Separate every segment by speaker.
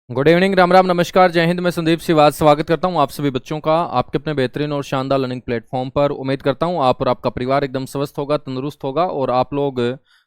Speaker 1: Good evening, Ram Ram, नमस्कार, जय हिंद। मैं संदीप सिवाज स्वागत करता हूं आप सभी बच्चों का आपके अपने बेहतरीन और शानदार लर्निंग प्लेटफॉर्म पर। उम्मीद करता हूं आप और आपका परिवार एकदम स्वस्थ होगा, तंदुरुस्त होगा और आप लोग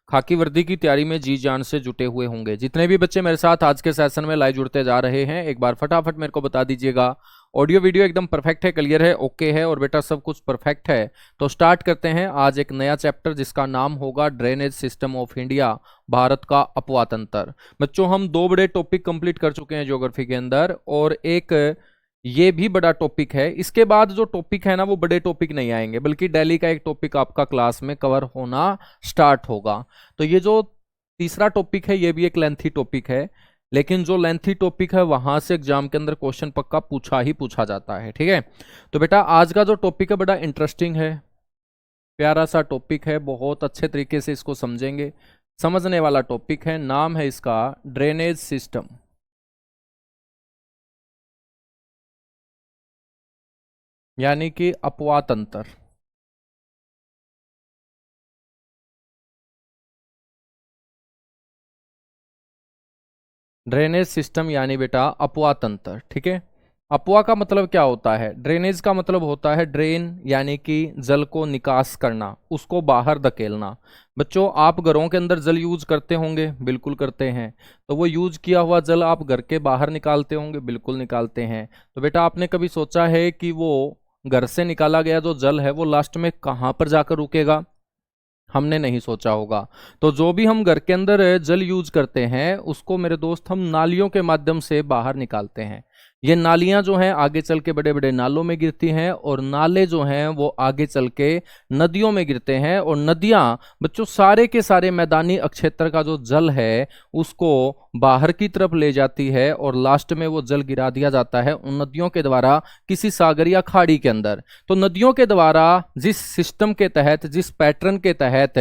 Speaker 1: खाकी वर्दी की तैयारी में जी जान से जुटे हुए होंगे। जितने भी बच्चे मेरे साथ आज के सेशन में लाइव जुड़ते जा रहे हैं, एक बार फटाफट मेरे को बता दीजिएगा ऑडियो वीडियो एकदम परफेक्ट है, क्लियर है, ओके है और बेटा सब कुछ परफेक्ट है। तो स्टार्ट करते हैं आज एक नया चैप्टर जिसका नाम होगा drainage system of India, Bharat का अपवाह तंत्र। बच्चों, हम दो बड़े टॉपिक कंप्लीट कर चुके हैं ज्योग्राफी के अंदर और एक ये भी बड़ा टॉपिक है। इसके बाद जो टॉपिक है ना, वो बड़े टॉपिक नहीं आएंगे, बल्कि डेली का एक टॉपिक आपका क्लास में कवर होना स्टार्ट होगा। तो ये जो तीसरा टॉपिक है ये भी एक लेंथी टॉपिक है, लेकिन जो लेंथी टॉपिक है वहां से एग्जाम के अंदर क्वेश्चन पक्का पूछा ही पूछा जाता है। ठीक है, तो बेटा आज का जो टॉपिक है बड़ा इंटरेस्टिंग है, प्यारा सा टॉपिक है, बहुत अच्छे तरीके से इसको समझेंगे, समझने वाला टॉपिक है। नाम है इसका ड्रेनेज सिस्टम, यानी कि अपवाह तंत्र। ड्रेनेज सिस्टम यानी बेटा अपवाह तंत्र। ठीक है, अपवाह का मतलब क्या होता है? ड्रेनेज का मतलब होता है ड्रेन, यानी कि जल को निकास करना, उसको बाहर धकेलना। बच्चों, आप घरों के अंदर जल यूज करते होंगे, बिल्कुल करते हैं। तो वो यूज किया हुआ जल आप घर के बाहर निकालते होंगे, बिल्कुल निकालते हैं। तो बेटा आपने कभी सोचा है कि वो घर से निकाला गया जो जल है वो लास्ट में कहाँ पर जाकर रुकेगा? हमने नहीं सोचा होगा। तो जो भी हम घर के अंदर जल यूज करते हैं उसको मेरे दोस्त हम नालियों के माध्यम से बाहर निकालते हैं। ये नालियां जो हैं आगे चल के बड़े बड़े नालों में गिरती हैं और नाले जो हैं वो आगे चल के नदियों में गिरते हैं। और नदियां बच्चों सारे के सारे मैदानी क्षेत्र का जो जल है उसको बाहर की तरफ ले जाती है और लास्ट में वो जल गिरा दिया जाता है उन नदियों के द्वारा किसी सागर या खाड़ी के अंदर। तो नदियों के द्वारा जिस सिस्टम के तहत, जिस पैटर्न के तहत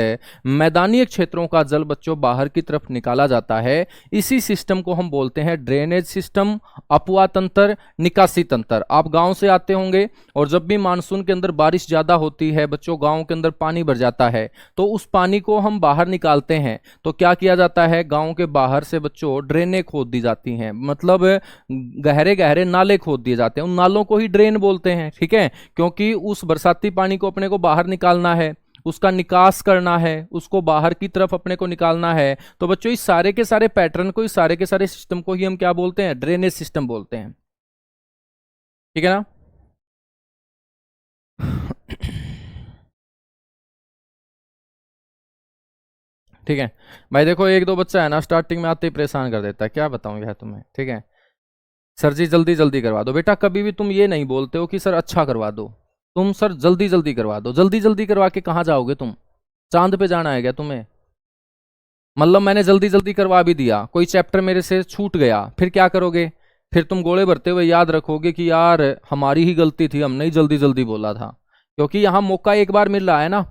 Speaker 1: मैदानी क्षेत्रों का जल बच्चों बाहर की तरफ निकाला जाता है, इसी सिस्टम को हम बोलते हैं ड्रेनेज सिस्टम, अपवाह तंत्र, निकासी तंत्र। आप गांव से आते होंगे और जब भी मानसून के अंदर बारिश ज्यादा होती है बच्चों, गांव के अंदर पानी भर जाता है, तो उस पानी को हम बाहर निकालते हैं। तो क्या किया जाता है, गांव के बाहर से बच्चों ड्रेनें खोद दी जाती हैं, मतलब गहरे गहरे नाले खोद दिए जाते हैं। उन नालों को ही ड्रेन बोलते हैं। ठीक है, क्योंकि उस बरसाती पानी को अपने को बाहर निकालना है, उसका निकास करना है, उसको बाहर की तरफ अपने को निकालना है। तो बच्चों इस सारे के सारे पैटर्न को, इस सारे के सारे सिस्टम को ही हम क्या बोलते हैं? ड्रेनेज सिस्टम बोलते हैं। ठीक है ना? ठीक है भाई, देखो एक दो बच्चा है ना स्टार्टिंग में आते ही परेशान कर देता है, क्या बताऊं यार तुम्हें। ठीक है, सर जी जल्दी जल्दी करवा दो। बेटा कभी भी तुम ये नहीं बोलते हो कि सर अच्छा करवा दो, तुम सर जल्दी जल्दी करवा दो। जल्दी जल्दी करवा के कहाँ जाओगे तुम? चांद पे जाना है क्या तुम्हें? मतलब मैंने जल्दी जल्दी करवा भी दिया, कोई चैप्टर मेरे से छूट गया, फिर क्या करोगे? फिर तुम गोले भरते हुए याद रखोगे कि यार हमारी ही गलती थी, हमने ही जल्दी जल्दी बोला था। क्योंकि यहां मौका एक बार मिल रहा है ना,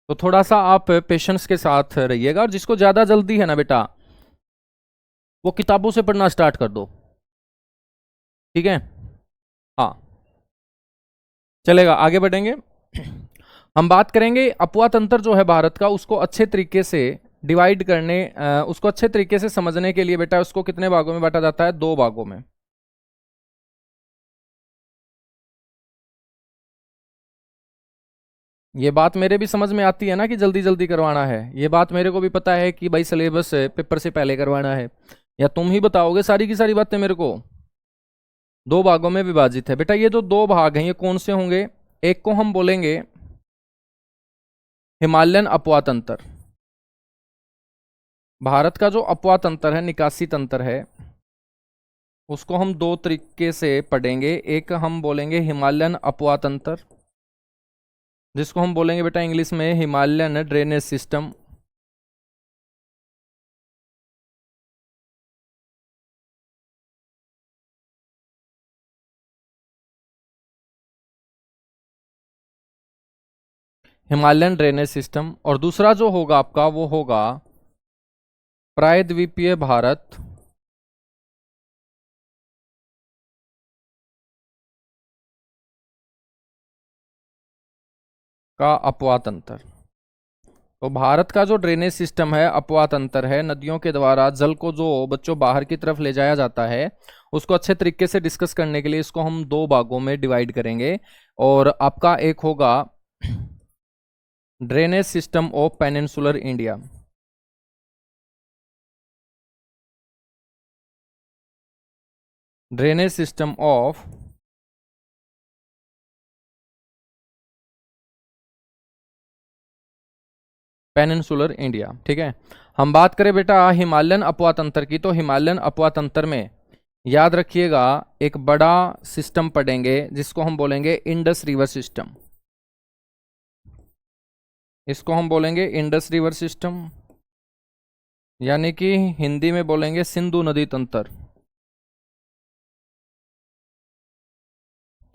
Speaker 1: तो थोड़ा सा आप पेशेंस के साथ रहिएगा। और जिसको ज्यादा जल्दी है ना बेटा, वो किताबों से पढ़ना स्टार्ट कर दो। ठीक है, हाँ, चलेगा, आगे बढ़ेंगे। हम बात करेंगे अपवाह तंत्र जो है भारत का, उसको अच्छे तरीके से डिवाइड करने, उसको अच्छे तरीके से समझने के लिए बेटा उसको कितने भागों में बांटा जाता है? दो भागों में। ये बात मेरे भी समझ में आती है ना कि जल्दी जल्दी करवाना है, ये बात मेरे को भी पता है कि भाई सिलेबस पेपर से पहले करवाना है। या तुम ही बताओगे सारी की सारी बातें मेरे को? दो भागों में विभाजित है बेटा। ये जो दो भाग हैं ये कौन से होंगे? एक को हम बोलेंगे हिमालयन अपवाह तंत्र। भारत का जो अपवाह तंत्र है, निकासी तंत्र है, उसको हम दो तरीके से पढ़ेंगे। एक हम बोलेंगे हिमालयन अपवाह तंत्र, जिसको हम बोलेंगे बेटा इंग्लिश में Himalayan drainage system. Himalayan drainage system. और दूसरा जो होगा आपका वो होगा प्रायद्वीपीय भारत का अपवाह तंत्र। तो भारत का जो ड्रेनेज सिस्टम है, अपवा तंत्र है, नदियों के द्वारा जल को जो बच्चों बाहर की तरफ ले जाया जाता है, उसको अच्छे तरीके से डिस्कस करने के लिए इसको हम दो भागों में डिवाइड करेंगे। और आपका एक होगा drainage system of peninsular India. Drainage system of peninsular India, ठीक है। हम बात करें बेटा हिमालयन अपवा तंत्र की, तो हिमालयन अपवा तंत्र में याद रखिएगा एक बड़ा सिस्टम पढ़ेंगे जिसको हम बोलेंगे इंडस रिवर सिस्टम। इसको हम बोलेंगे इंडस रिवर सिस्टम, यानी कि हिंदी में बोलेंगे सिंधु नदी तंत्र।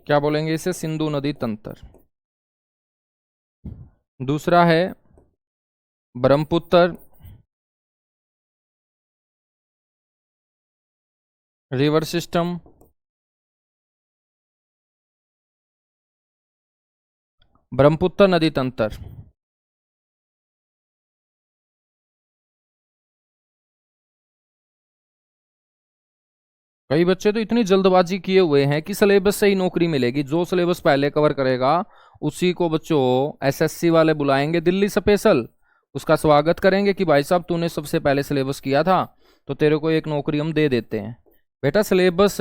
Speaker 1: क्या बोलेंगे इसे? सिंधु नदी तंत्र। दूसरा है ब्रह्मपुत्र रिवर सिस्टम। ब्रह्मपुत्र नदी तंत्र। कई बच्चे तो इतनी जल्दबाजी किए हुए हैं कि सिलेबस से ही नौकरी मिलेगी, जो सिलेबस पहले कवर करेगा उसी को बच्चों एसएससी वाले बुलाएंगे दिल्ली स्पेशल, उसका स्वागत करेंगे कि भाई साहब तूने सबसे पहले सिलेबस किया था तो तेरे को एक नौकरी हम दे देते हैं। बेटा सिलेबस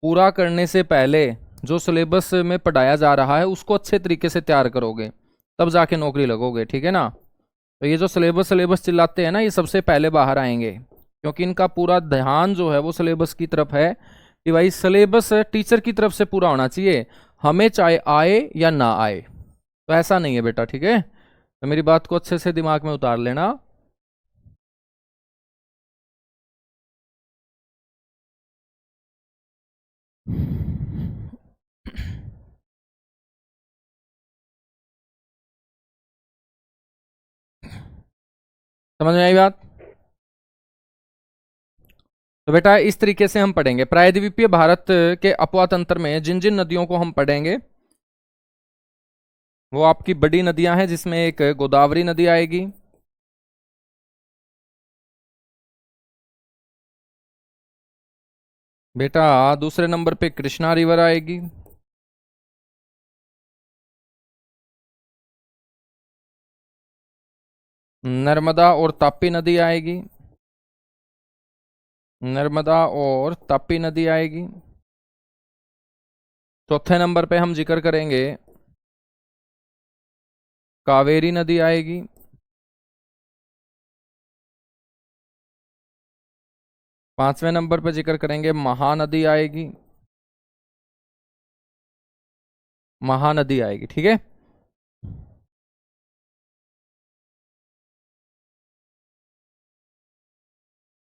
Speaker 1: पूरा करने से पहले जो सिलेबस में पढ़ाया जा रहा है उसको अच्छे तरीके से तैयार करोगे तब जाके नौकरी लगोगे, ठीक है ना। तो ये जो सिलेबस सिलेबस चिल्लाते हैं ना, ये सबसे पहले बाहर आएंगे क्योंकि इनका पूरा ध्यान जो है वो सिलेबस की तरफ है कि भाई सिलेबस टीचर की तरफ से पूरा होना चाहिए, हमें चाहे आए या ना आए। तो ऐसा नहीं है बेटा, ठीक है। तो मेरी बात को अच्छे से दिमाग में उतार लेना। समझ में आई बात? तो बेटा इस तरीके से हम पढ़ेंगे प्रायद्वीपीय भारत के अपवा तंत्र में जिन जिन नदियों को हम पढ़ेंगे वो आपकी बड़ी नदियां हैं, जिसमें एक गोदावरी नदी आएगी, बेटा दूसरे नंबर पे कृष्णा रिवर आएगी, नर्मदा और तापी नदी आएगी, नर्मदा और तापी नदी आएगी। चौथे नंबर पे हम जिक्र करेंगे कावेरी नदी आएगी, पांचवें नंबर पे जिक्र करेंगे महानदी आएगी, महानदी आएगी, ठीक है।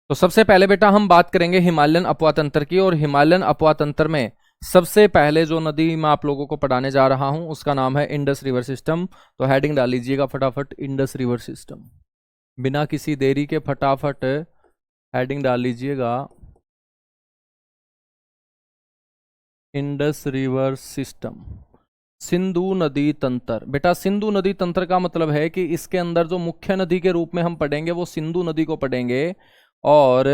Speaker 1: तो सबसे पहले बेटा हम बात करेंगे हिमालयन अपवा तंत्र की, और हिमालयन अपवा तंत्र में सबसे पहले जो नदी मैं आप लोगों को पढ़ाने जा रहा हूं उसका नाम है इंडस रिवर सिस्टम। तो हेडिंग डाल लीजिएगा फटाफट, इंडस रिवर सिस्टम। बिना किसी देरी के फटाफट हेडिंग डाल लीजिएगा, इंडस रिवर सिस्टम, सिंधु नदी तंत्र। बेटा सिंधु नदी तंत्र का मतलब है कि इसके अंदर जो मुख्य नदी के रूप में हम पढ़ेंगे वो सिंधु नदी को पढ़ेंगे, और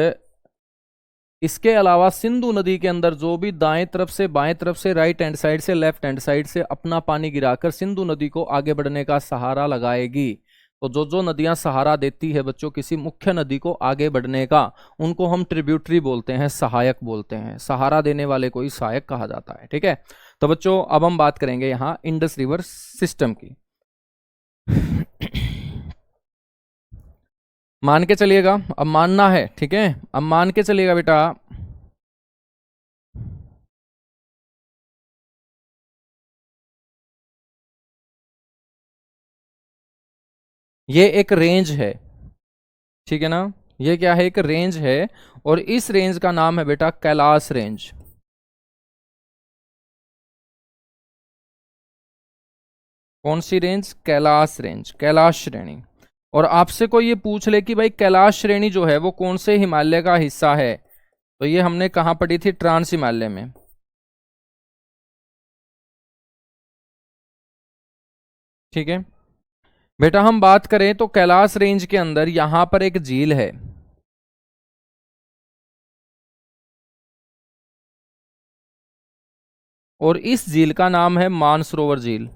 Speaker 1: इसके अलावा सिंधु नदी के अंदर जो भी दाएं तरफ से बाएं तरफ से राइट हैंड साइड से लेफ्ट हैंड साइड से अपना पानी गिराकर सिंधु नदी को आगे बढ़ने का सहारा लगाएगी। तो जो जो नदियां सहारा देती है बच्चों किसी मुख्य नदी को आगे बढ़ने का, उनको हम ट्रिब्यूटरी बोलते हैं, सहायक बोलते हैं। सहारा देने वाले को ही सहायक कहा जाता है, ठीक है। तो बच्चों अब हम बात करेंगे यहां इंडस रिवर सिस्टम की। मान के चलिएगा, अब मानना है, ठीक है, अब मान के चलिएगा बेटा ये एक रेंज है, ठीक है ना। ये क्या है? एक रेंज है, और इस रेंज का नाम है बेटा कैलाश रेंज। कौन सी रेंज? कैलाश रेंज, कैलाश श्रेणी। और आपसे कोई ये पूछ ले कि भाई कैलाश श्रेणी जो है वो कौन से हिमालय का हिस्सा है, तो ये हमने कहां पढ़ी थी? ट्रांस हिमालय में, ठीक है। बेटा हम बात करें तो कैलाश रेंज के अंदर यहां पर एक झील है, और इस झील का नाम है मानसरोवर झील।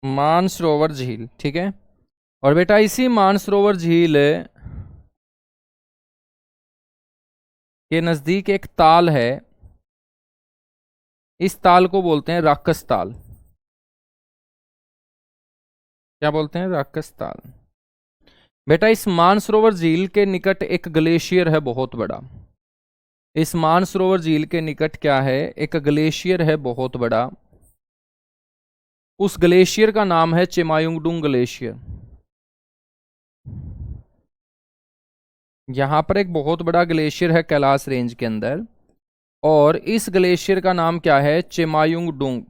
Speaker 1: मानसरोवर झील, ठीक है। और बेटा इसी मानसरोवर झील के नजदीक एक ताल है, इस ताल को बोलते हैं राक्षस ताल। क्या बोलते हैं? राक्षस ताल। बेटा इस मानसरोवर झील के निकट एक ग्लेशियर है बहुत बड़ा। इस मानसरोवर झील के निकट क्या है? एक ग्लेशियर है बहुत बड़ा। उस ग्लेशियर का नाम है चिमायुंगडुंग ग्लेशियर। यहां पर एक बहुत बड़ा ग्लेशियर है कैलाश रेंज के अंदर, और इस ग्लेशियर का नाम क्या है? चिमायुंगडुंग।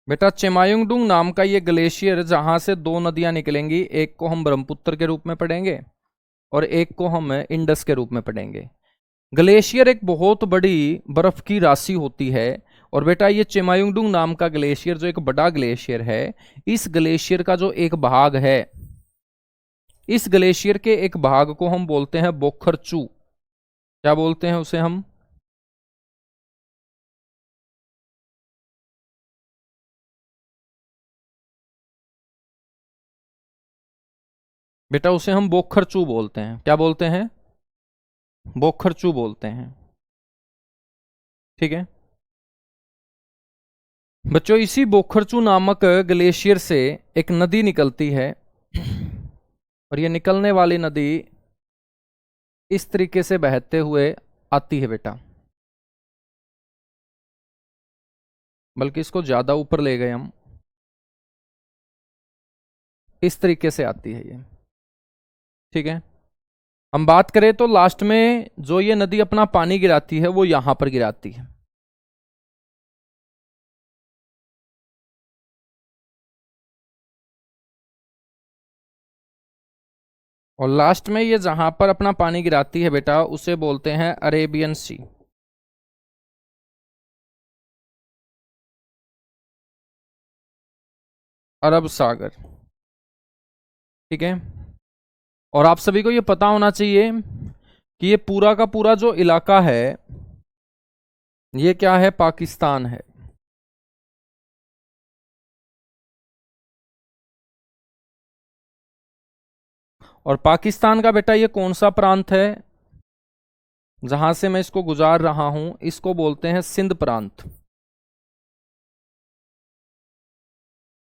Speaker 1: बेटा चिमायुंगडुंग नाम का ये ग्लेशियर, जहां से दो नदियां निकलेंगी, एक को हम ब्रह्मपुत्र के रूप में पढ़ेंगे और एक को हम इंडस के रूप में पढ़ेंगे। ग्लेशियर एक बहुत बड़ी बर्फ की राशि होती है, और बेटा ये चिमायुंगडुंग नाम का ग्लेशियर जो एक बड़ा ग्लेशियर है, इस ग्लेशियर का जो एक भाग है, इस ग्लेशियर के एक भाग को हम बोलते हैं बोखरचू। क्या बोलते हैं उसे हम? बेटा उसे हम बोखरचू बोलते हैं। क्या बोलते हैं? बोखरचू बोलते हैं, ठीक है। बच्चों इसी बोखरचू नामक ग्लेशियर से एक नदी निकलती है, और ये निकलने वाली नदी इस तरीके से बहते हुए आती है बेटा, बल्कि इसको ज्यादा ऊपर ले गए हम, इस तरीके से आती है ये, ठीक है। हम बात करें तो लास्ट में जो ये नदी अपना पानी गिराती है वो यहां पर गिराती है। और लास्ट में ये जहां पर अपना पानी गिराती है बेटा, उसे बोलते हैं अरेबियन सी। अरब सागर, ठीक है। और आप सभी को ये पता होना चाहिए कि ये पूरा का पूरा जो इलाका है, ये क्या है? पाकिस्तान है। और पाकिस्तान का बेटा ये कौन सा प्रांत है जहां से मैं इसको गुजार रहा हूं? इसको बोलते हैं सिंध प्रांत।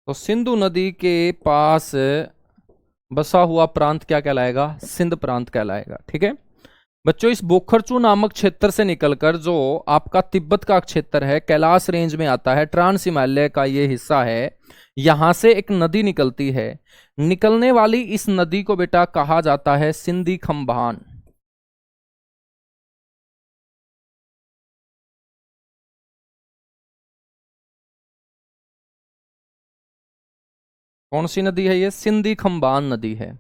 Speaker 1: तो सिंधु नदी के पास बसा हुआ प्रांत क्या कहलाएगा? सिंध प्रांत कहलाएगा, ठीक है। बच्चों इस बोखरचू नामक क्षेत्र से निकलकर जो आपका तिब्बत का क्षेत्र है, कैलाश रेंज में आता है, ट्रांस हिमालय का ये हिस्सा है, यहां से एक नदी निकलती है। निकलने वाली इस नदी को बेटा कहा जाता है सिंधी खंबान। कौन सी नदी है ये? सिंधी खंबान नदी है।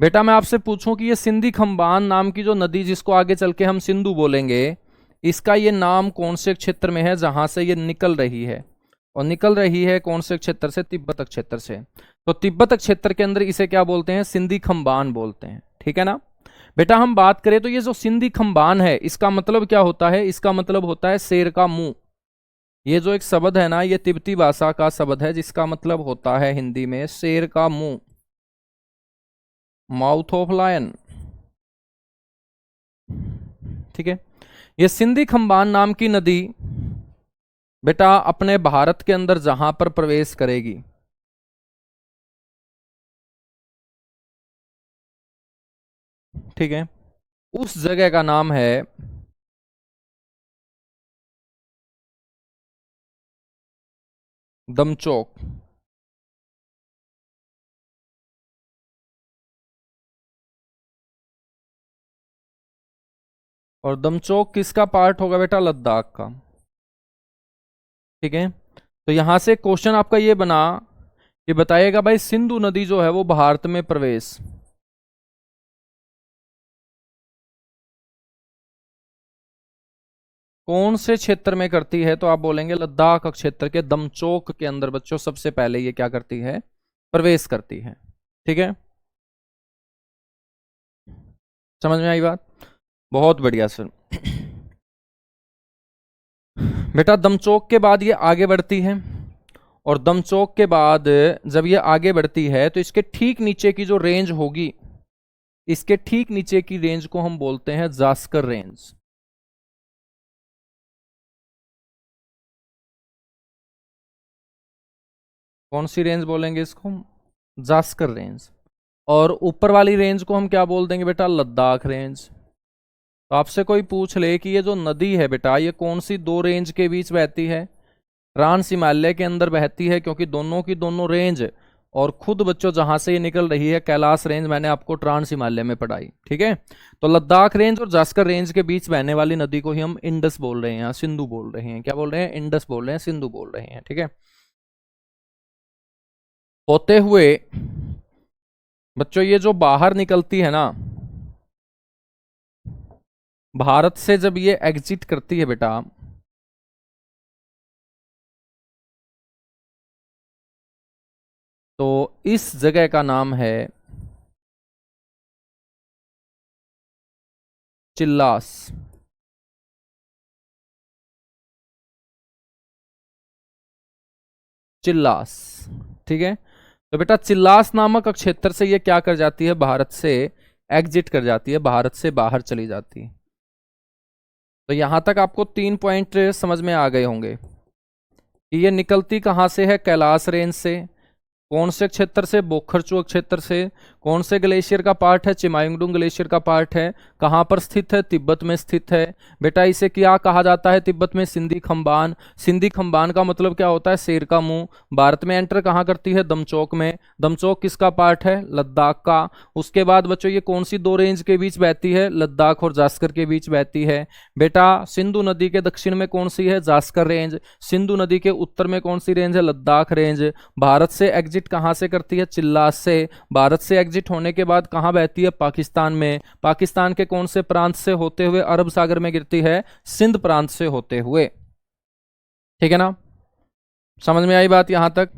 Speaker 1: बेटा मैं आपसे पूछूं कि ये सिंधी खंबान नाम की जो नदी, जिसको आगे चल के हम सिंधु बोलेंगे, इसका ये नाम कौन से क्षेत्र में है जहां से ये निकल रही है? और निकल रही है कौन से क्षेत्र से? तिब्बत क्षेत्र से। तो तिब्बत क्षेत्र के अंदर इसे क्या बोलते हैं? सिंधी खंबान बोलते हैं, ठीक है ना। बेटा हम बात करें तो ये जो सिंधी खंबान है, इसका मतलब क्या होता है? इसका मतलब होता है शेर का मुंह। ये जो एक शब्द है ना, ये तिब्बती भाषा का शब्द है, जिसका मतलब होता है हिंदी में शेर का मुंह, माउथ ऑफ लायन, ठीक है। ये सिंधी खंबान नाम की नदी बेटा अपने भारत के अंदर जहां पर प्रवेश करेगी, ठीक है, उस जगह का नाम है दमचौक। और दमचौक किसका पार्ट होगा बेटा? लद्दाख का, ठीक है। तो यहां से क्वेश्चन आपका ये बना कि बताइएगा भाई, सिंधु नदी जो है वो भारत में प्रवेश कौन से क्षेत्र में करती है, तो आप बोलेंगे लद्दाख क्षेत्र के दमचोक के अंदर बच्चों सबसे पहले ये क्या करती है, प्रवेश करती है। ठीक है, समझ में आई बात? बहुत बढ़िया सर। बेटा दमचोक के बाद ये आगे बढ़ती है, और दमचोक के बाद जब ये आगे बढ़ती है तो इसके ठीक नीचे की जो रेंज होगी, इसके ठीक नीचे की रेंज को हम बोलते हैं जास्कर रेंज। कौन सी रेंज बोलेंगे इसको? जास्कर रेंज। और ऊपर वाली रेंज को हम क्या बोल देंगे बेटा? लद्दाख रेंज। तो आपसे कोई पूछ ले कि ये जो नदी है बेटा, ये कौन सी दो रेंज के बीच बहती है? ट्रांस हिमालय के अंदर बहती है, क्योंकि दोनों की दोनों रेंज, और खुद बच्चों जहां से ये निकल रही है कैलाश रेंज, मैंने आपको ट्रांस हिमालय में पढ़ाई। ठीक है, तो लद्दाख रेंज और जास्कर रेंज के बीच बहने वाली नदी को ही हम इंडस बोल रहे हैं, सिंधु बोल रहे हैं। क्या बोल रहे हैं? इंडस बोल रहे हैं, सिंधु बोल रहे हैं। ठीक है, होते हुए बच्चों ये जो बाहर निकलती है ना, भारत से जब ये एग्जिट करती है बेटा, तो इस जगह का नाम है चिल्लास। चिल्लास। ठीक है, तो बेटा चिल्लास नामक क्षेत्र से ये क्या कर जाती है? भारत से एग्जिट कर जाती है, भारत से बाहर चली जाती है। तो यहां तक आपको 3 पॉइंट समझ में आ गए होंगे कि ये निकलती कहां से है? कैलाश रेंज से। कौन से क्षेत्र से? बोखरचू क्षेत्र से। कौन से ग्लेशियर का पार्ट है? चिमायुंगडुंग ग्लेशियर का पार्ट है। कहां पर स्थित है? तिब्बत में स्थित है। बेटा इसे क्या कहा जाता है तिब्बत में? सिंधी खंबान। सिंधी खंबान का मतलब क्या होता है? शेर का मुंह। भारत में एंटर कहां करती है? दमचौक में। दमचौक किसका पार्ट है? लद्दाख का। उसके बाद बच्चों ये कौन सी दो रेंज के बीच बहती है? लद्दाख और जास्कर के बीच बहती है। बेटा सिंधु नदी के दक्षिण में कौन सी है? जास्कर रेंज। सिंधु नदी के उत्तर में कौन सी रेंज है? लद्दाख रेंज। भारत से एग्जिट कहां से करती है? चिल्लास से। भारत से एग्जिट होने के बाद कहां बहती है? पाकिस्तान में। पाकिस्तान के कौन से प्रांत से होते हुए अरब सागर में गिरती है? सिंध प्रांत से होते हुए। ठीक है ना, समझ में आई बात यहां तक?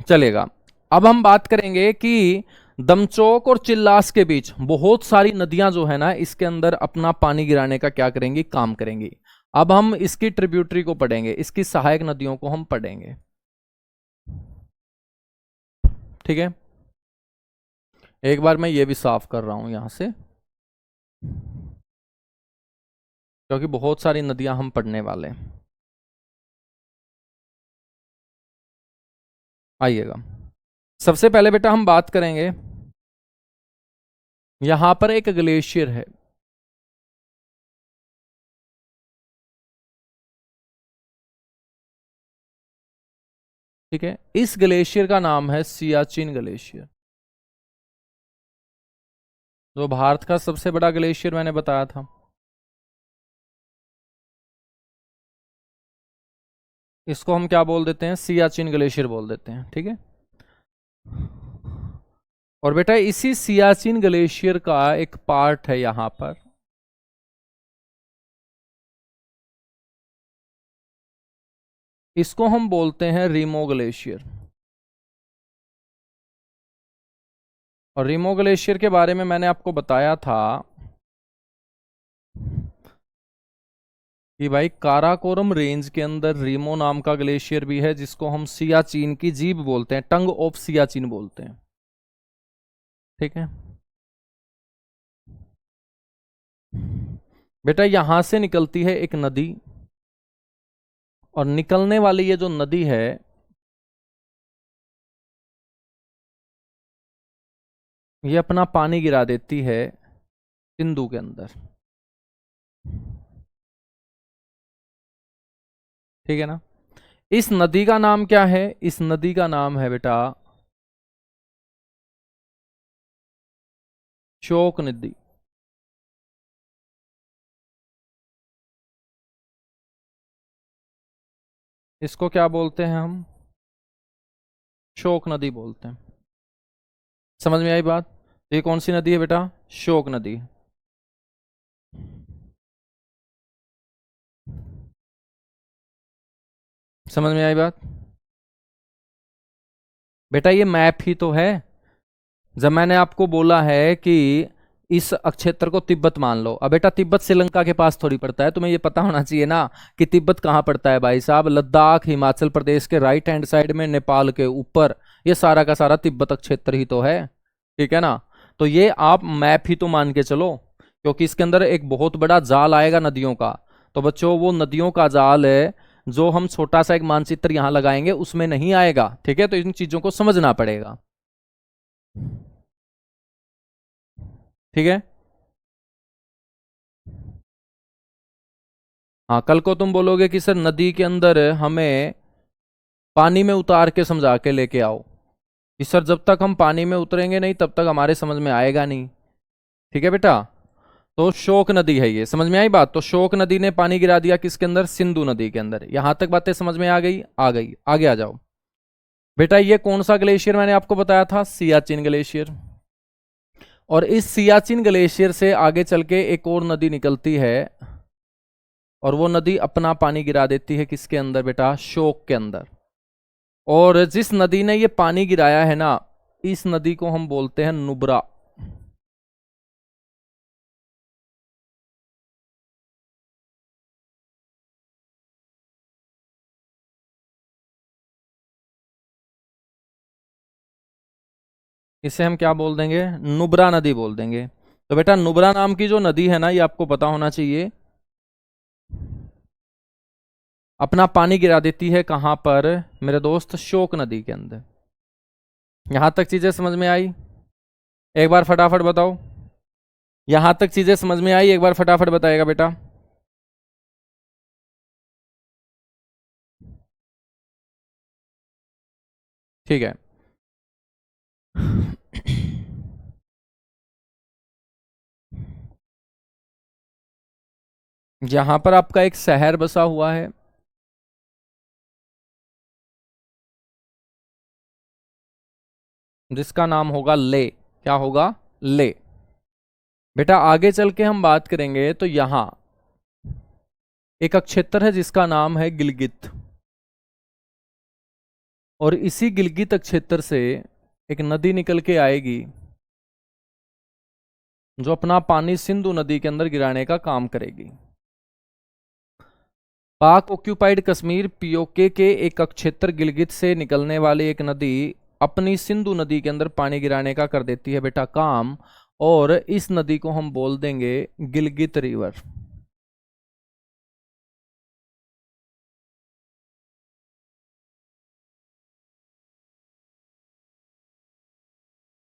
Speaker 1: चलेगा। अब हम बात करेंगे कि दमचौक और चिल्लास के बीच बहुत सारी नदियां जो है ना, इसके अंदर अपना पानी गिराने का क्या करेंगी? काम करेंगी। अब हम इसकी ट्रिब्यूटरी को पढ़ेंगे, इसकी सहायक नदियों को हम पढ़ेंगे। ठीक है, एक बार मैं ये भी साफ कर रहा हूं यहां से, क्योंकि बहुत सारी नदियां हम पढ़ने वाले हैं। आइएगा, सबसे पहले बेटा हम बात करेंगे, यहां पर एक ग्लेशियर है। ठीक है, इस ग्लेशियर का नाम है सियाचिन ग्लेशियर। जो भारत का सबसे बड़ा ग्लेशियर मैंने बताया था, इसको हम क्या बोल देते हैं? सियाचिन ग्लेशियर बोल देते हैं। ठीक है, और बेटा इसी सियाचिन ग्लेशियर का एक पार्ट है यहां पर, इसको हम बोलते हैं रीमो ग्लेशियर। और रीमो ग्लेशियर के बारे में मैंने आपको बताया था कि भाई काराकोरम रेंज के अंदर रीमो नाम का ग्लेशियर भी है, जिसको हम सियाचिन की जीभ बोलते हैं, टंग ऑफ सियाचिन बोलते हैं। ठीक है, बेटा यहां से निकलती है एक नदी, और निकलने वाली ये जो नदी है, ये अपना पानी गिरा देती है सिंधु के अंदर। ठीक है ना, इस नदी का नाम क्या है? इस नदी का नाम है बेटा शोक नदी। इसको क्या बोलते हैं हम? शोक नदी बोलते हैं। समझ में आई बात? ये कौन सी नदी है बेटा? शोक नदी। समझ में आई बात? बेटा ये मैप ही तो है। जब मैंने आपको बोला है कि इस क्षेत्र को तिब्बत मान लो, अब बेटा तिब्बत श्रीलंका के पास थोड़ी पड़ता है, तुम्हें ये पता होना चाहिए ना कि तिब्बत कहाँ पड़ता है भाई साहब। लद्दाख हिमाचल प्रदेश के राइट हैंड साइड में, नेपाल के ऊपर, ये सारा का सारा तिब्बत क्षेत्र ही तो है। ठीक है ना? तो ये आप मैप ही तो मान के चलो, क्योंकि इसके अंदर एक बहुत बड़ा जाल आएगा नदियों का। तो बच्चों वो नदियों का जाल है जो हम छोटा सा एक मानचित्र यहां लगाएंगे उसमें नहीं आएगा। ठीक है? तो इन चीजों को समझना पड़ेगा। ठीक है? हाँ, कल को तुम बोलोगे कि सर नदी के अंदर हमें पानी में उतार के समझा के लेके आओ, कि सर जब तक हम पानी में उतरेंगे नहीं तब तक हमारे समझ में आएगा नहीं। ठीक है बेटा? तो शोक नदी है ये, समझ में आई बात? तो शोक नदी ने पानी गिरा दिया किसके अंदर? सिंधु नदी के अंदर। यहां तक बातें समझ में आ गई? आ गई। आगे आ जाओ बेटा। ये कौन सा ग्लेशियर मैंने आपको बताया था? सियाचिन ग्लेशियर। और इस सियाचिन ग्लेशियर से आगे चल के एक और नदी निकलती है, और वो नदी अपना पानी गिरा देती है किसके अंदर बेटा? शोक के अंदर। और जिस नदी ने ये पानी गिराया है ना, इस नदी को हम बोलते हैं नुब्रा। इसे हम क्या बोल देंगे? नुब्रा नदी बोल देंगे। तो बेटा नुब्रा नाम की जो नदी है ना, ये आपको पता होना चाहिए, अपना पानी गिरा देती है कहां पर मेरे दोस्त? शोक नदी के अंदर। यहां तक चीजें समझ में आई? एक बार फटाफट बताओ। यहां तक चीजें समझ में आई? एक बार फटाफट बताएगा बेटा। ठीक है। यहां पर आपका एक शहर बसा हुआ है, जिसका नाम होगा ले। क्या होगा? ले। बेटा आगे चल के हम बात करेंगे तो यहां एक क्षेत्र है जिसका नाम है गिलगित। और इसी गिलगित क्षेत्र से एक नदी निकल के आएगी जो अपना पानी सिंधु नदी के अंदर गिराने का काम करेगी। पाक ऑक्यूपाइड कश्मीर पीओके के एक क्षेत्र गिलगित से निकलने वाली एक नदी अपनी सिंधु नदी के अंदर पानी गिराने का कर देती है बेटा काम, और इस नदी को हम बोल देंगे गिलगित रिवर।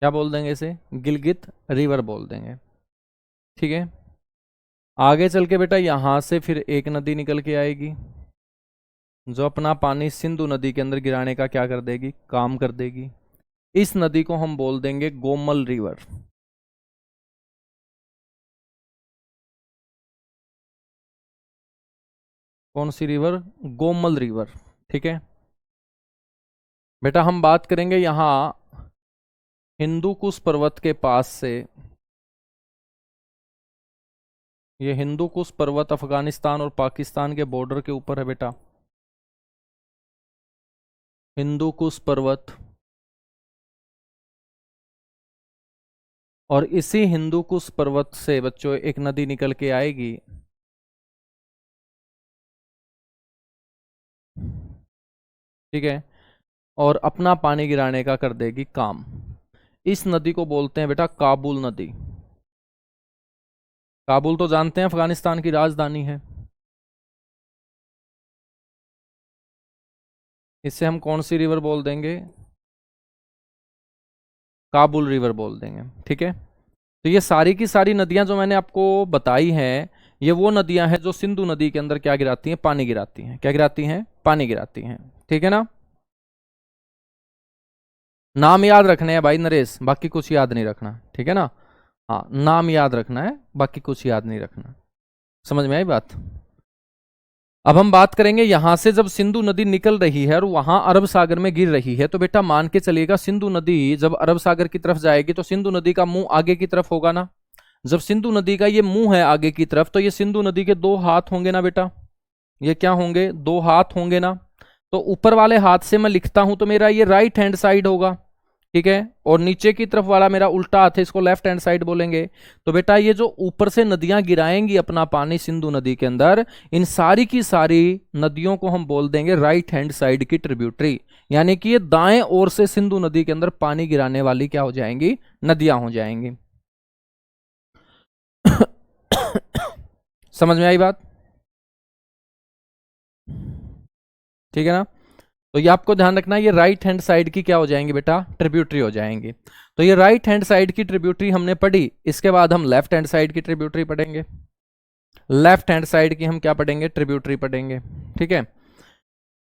Speaker 1: क्या बोल देंगे इसे? गिलगित रिवर बोल देंगे। ठीक है? आगे चल के बेटा यहां से फिर एक नदी निकल के आएगी जो अपना पानी सिंधु नदी के अंदर गिराने का क्या कर देगी? काम कर देगी। इस नदी को हम बोल देंगे गोमल रिवर। कौन सी रिवर? गोमल रिवर। ठीक है बेटा? हम बात करेंगे यहां हिंदू कुश पर्वत के पास से। ये हिंदू कुश पर्वत अफगानिस्तान और पाकिस्तान के बॉर्डर के ऊपर है बेटा। हिंदू कुश पर्वत। और इसी हिंदू कुश पर्वत से बच्चों एक नदी निकल के आएगी, ठीक है, और अपना पानी गिराने का कर देगी काम। इस नदी को बोलते हैं बेटा काबुल नदी। काबुल तो जानते हैं अफगानिस्तान की राजधानी है। इससे हम कौन सी रिवर बोल देंगे? काबुल रिवर बोल देंगे। ठीक है? तो ये सारी की सारी नदियां जो मैंने आपको बताई हैं, ये वो नदियां हैं जो सिंधु नदी के अंदर क्या गिराती हैं? पानी गिराती हैं। क्या गिराती हैं? पानी गिराती हैं। ठीक है ना? नाम याद रखने हैं भाई नरेश, बाकी कुछ याद नहीं रखना। ठीक है ना? हाँ, नाम याद रखना है, बाकी कुछ याद नहीं रखना। समझ में आई बात? अब हम बात करेंगे यहां से जब सिंधु नदी निकल रही है और वहां अरब सागर में गिर रही है, तो बेटा मान के चलिएगा सिंधु नदी जब अरब सागर की तरफ जाएगी तो सिंधु नदी का मुंह आगे की तरफ होगा ना। जब सिंधु नदी का ये मुंह है आगे की तरफ, तो ये सिंधु नदी के दो हाथ होंगे ना बेटा। ये क्या होंगे? दो हाथ होंगे ना। तो ऊपर वाले हाथ से मैं लिखता हूं तो मेरा ये राइट हैंड साइड होगा, ठीक है, और नीचे की तरफ वाला मेरा उल्टा हाथ है, इसको लेफ्ट हैंड साइड बोलेंगे। तो बेटा ये जो ऊपर से नदियां गिराएंगी अपना पानी सिंधु नदी के अंदर, इन सारी की सारी नदियों को हम बोल देंगे राइट हैंड साइड की ट्रिब्यूटरी, यानी कि ये दाएं ओर से सिंधु नदी के अंदर पानी गिराने वाली क्या हो जाएंगी, नदियां हो जाएंगी। समझ में आई बात? ठीक है ना? तो ये आपको ध्यान रखना, ये राइट हैंड साइड की क्या हो जाएंगी बेटा, ट्रिब्यूटरी हो जाएंगी। तो ये राइट हैंड साइड की ट्रिब्यूटरी हमने पढ़ी, इसके बाद हम लेफ्ट हैंड साइड की ट्रिब्यूटरी पढ़ेंगे। लेफ्ट हैंड साइड की हम क्या पढ़ेंगे, ट्रिब्यूटरी पढ़ेंगे, ठीक है।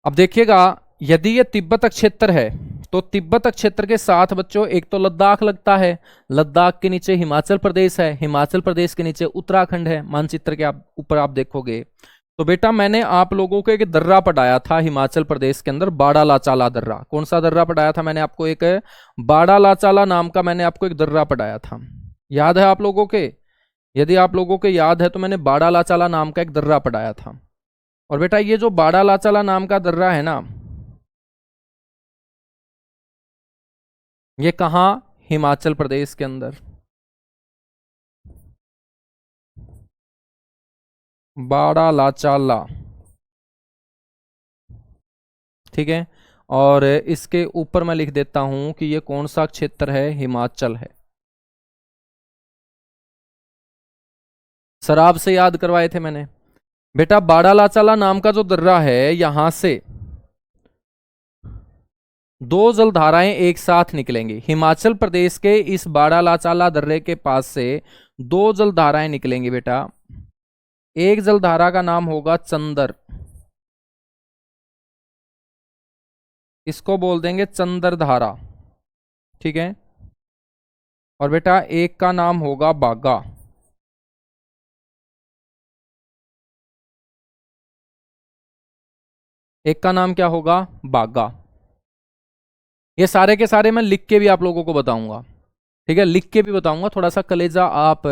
Speaker 1: अब देखिएगा, यदि ये तिब्बत क्षेत्र है तो तिब्बत क्षेत्र के साथ बच्चों एक तो लद्दाख लगता है, लद्दाख के नीचे हिमाचल प्रदेश है, हिमाचल प्रदेश के नीचे उत्तराखंड है, मानचित्र के आप ऊपर आप देखोगे। तो बेटा मैंने आप लोगों को एक दर्रा पढ़ाया था हिमाचल प्रदेश के अंदर, बाड़ा लाचाला दर्रा। कौन सा दर्रा पढ़ाया था मैंने आपको, एक बाड़ा लाचाला नाम का मैंने आपको एक दर्रा पढ़ाया था, याद है आप लोगों के? यदि आप लोगों के याद है तो मैंने बाड़ा लाचाला नाम का एक दर्रा पढ़ाया था। और बेटा ये जो बाड़ा लाचाला नाम का दर्रा है ना, ये कहां, हिमाचल प्रदेश के अंदर, बाड़ा लाचाला, ठीक है। और इसके ऊपर मैं लिख देता हूं कि ये कौन सा क्षेत्र है, हिमाचल है। शराब से याद करवाए थे मैंने। बेटा बाड़ा लाचाला नाम का जो दर्रा है, यहां से दो जलधाराएं एक साथ निकलेंगी। हिमाचल प्रदेश के इस बाड़ा लाचाला दर्रे के पास से दो जलधाराएं निकलेंगी बेटा। एक जलधारा का नाम होगा चंदर, इसको बोल देंगे चंदर धारा, ठीक है। और बेटा एक का नाम होगा बागा, एक का नाम क्या होगा, बागा। ये सारे के सारे मैं लिख के भी आप लोगों को बताऊंगा, ठीक है, लिख के भी बताऊंगा। थोड़ा सा कलेजा आप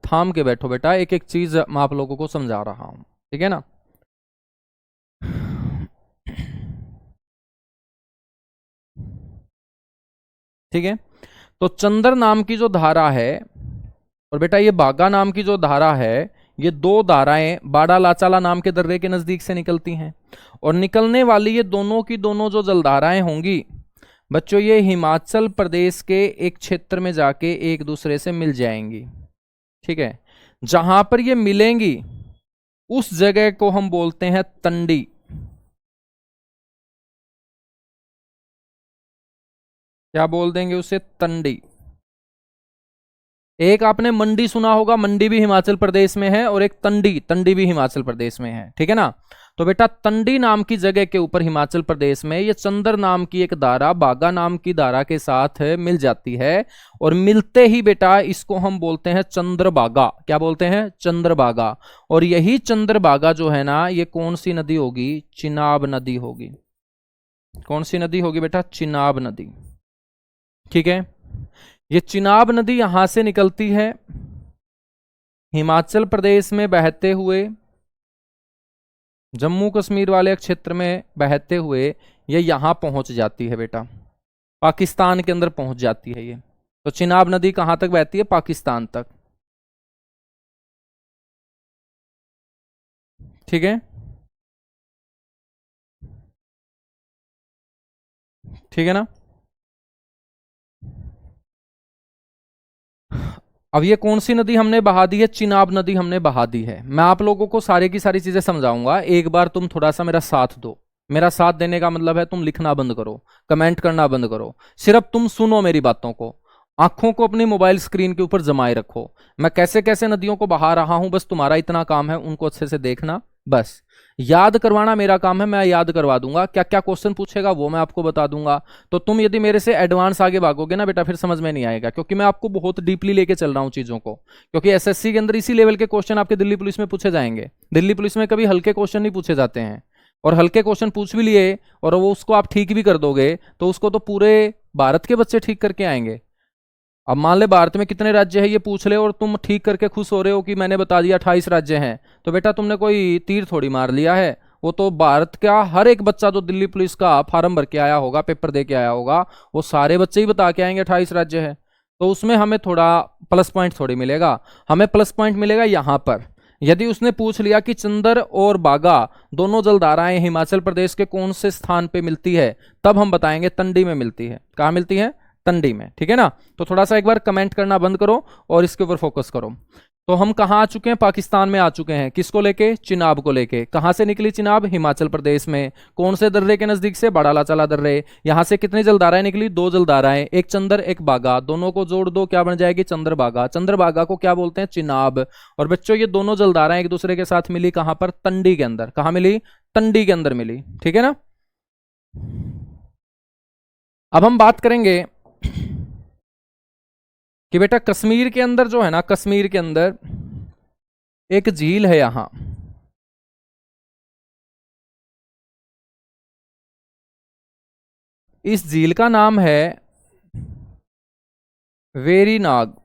Speaker 1: थाम के बैठो बेटा, एक एक चीज मैं आप लोगों को समझा रहा हूं, ठीक है ना। ठीक है, तो चंदर नाम की जो धारा है और बेटा ये बागा नाम की जो धारा है, ये दो धाराएं बाड़ा लाचाला नाम के दर्रे के नजदीक से निकलती हैं। और निकलने वाली ये दोनों की दोनों जो जलधाराएं होंगी बच्चों, ये हिमाचल प्रदेश के एक क्षेत्र में जाके एक दूसरे से मिल जाएंगी, ठीक है। जहां पर ये मिलेंगी उस जगह को हम बोलते हैं तंडी। क्या बोल देंगे उसे, तंडी। एक आपने मंडी सुना होगा, मंडी भी हिमाचल प्रदेश में है, और एक तंडी, तंडी भी हिमाचल प्रदेश में है, ठीक है ना। तो बेटा तंडी नाम की जगह के ऊपर हिमाचल प्रदेश में ये चंदर नाम की एक धारा बागा नाम की धारा के साथ मिल जाती है। और मिलते ही बेटा इसको हम बोलते हैं चंद्रभागा। क्या बोलते हैं, चंद्रभागा। और यही चंद्रभागा जो है ना, ये कौन सी नदी होगी, चिनाब नदी होगी। कौन सी नदी होगी बेटा, चिनाब नदी, ठीक है। ये चिनाब नदी यहां से निकलती है, हिमाचल प्रदेश में बहते हुए, जम्मू कश्मीर वाले क्षेत्र में बहते हुए ये यहां पहुंच जाती है बेटा, पाकिस्तान के अंदर पहुंच जाती है ये। तो चिनाब नदी कहां तक बहती है, पाकिस्तान तक, ठीक है, ठीक है ना। अब ये कौन सी नदी हमने बहा दी है, चिनाब नदी हमने बहा दी है। मैं आप लोगों को सारी की सारी चीजें समझाऊंगा, एक बार तुम थोड़ा सा मेरा साथ दो। मेरा साथ देने का मतलब है तुम लिखना बंद करो, कमेंट करना बंद करो, सिर्फ तुम सुनो मेरी बातों को, आंखों को अपनी मोबाइल स्क्रीन के ऊपर जमाए रखो। मैं कैसे कैसे नदियों को बहा रहा हूं, बस तुम्हारा इतना काम है उनको अच्छे से देखना, बस याद करवाना मेरा काम है, मैं याद करवा दूंगा। क्या क्या क्वेश्चन पूछेगा वो मैं आपको बता दूंगा। तो तुम यदि मेरे से एडवांस आगे भागोगे ना बेटा, फिर समझ में नहीं आएगा, क्योंकि मैं आपको बहुत डीपली लेके चल रहा हूं चीजों को। क्योंकि एसएससी के अंदर इसी लेवल के क्वेश्चन आपके दिल्ली पुलिस में पूछे जाएंगे। दिल्ली पुलिस में कभी हल्के क्वेश्चन नहीं पूछे जाते हैं, और हल्के क्वेश्चन पूछ भी लिए और वो उसको आप ठीक भी कर दोगे तो उसको तो पूरे भारत के बच्चे ठीक करके आएंगे। अब मान ले भारत में कितने राज्य है ये पूछ ले और तुम ठीक करके खुश हो रहे हो कि मैंने बता दिया 28 राज्य हैं, तो बेटा तुमने कोई तीर थोड़ी मार लिया है वो तो भारत का हर एक बच्चा जो दिल्ली पुलिस का फार्म भर के आया होगा, पेपर दे के आया होगा, वो सारे बच्चे ही बता के आएंगे 28 राज्य है। तो उसमें हमें थोड़ा प्लस पॉइंट थोड़ी मिलेगा, हमें प्लस पॉइंट मिलेगा यहां पर। यदि उसने पूछ लिया कि चंदर और बागा दोनों जलधाराएं हिमाचल प्रदेश के कौन से स्थान पे मिलती है, तब हम बताएंगे तंडी में मिलती है। कहाँ मिलती है? तंडी में, ठीक है ना। तो थोड़ा सा एक बार कमेंट करना बंद करो और इसके ऊपर फोकस करो। तो हम कहाँ आ चुके हैं? पाकिस्तान में आ चुके हैं। किसको लेके? चिनाब को लेके। कहाँ से निकली चिनाब? हिमाचल प्रदेश में। कौन से दर्रे के नजदीक से? बड़ा लाचला दर्रे। यहां से कितनी जलधाराएं निकली? 2 जलधाराएं, एक चंदर एक बागा, दोनों को जोड़ दो क्या बन जाएगी? चंद्रबागा। चंद्रबागा को क्या बोलते हैं? चिनाब। और बच्चों ये दोनों जलधाराएं एक दूसरे के साथ मिली कहां पर? तंडी के अंदर। कहां मिली? तंडी के अंदर मिली, ठीक है ना। अब हम बात करेंगे कि बेटा कश्मीर के अंदर जो है ना, कश्मीर के अंदर एक झील है यहां। इस झील का नाम है वेरीनाग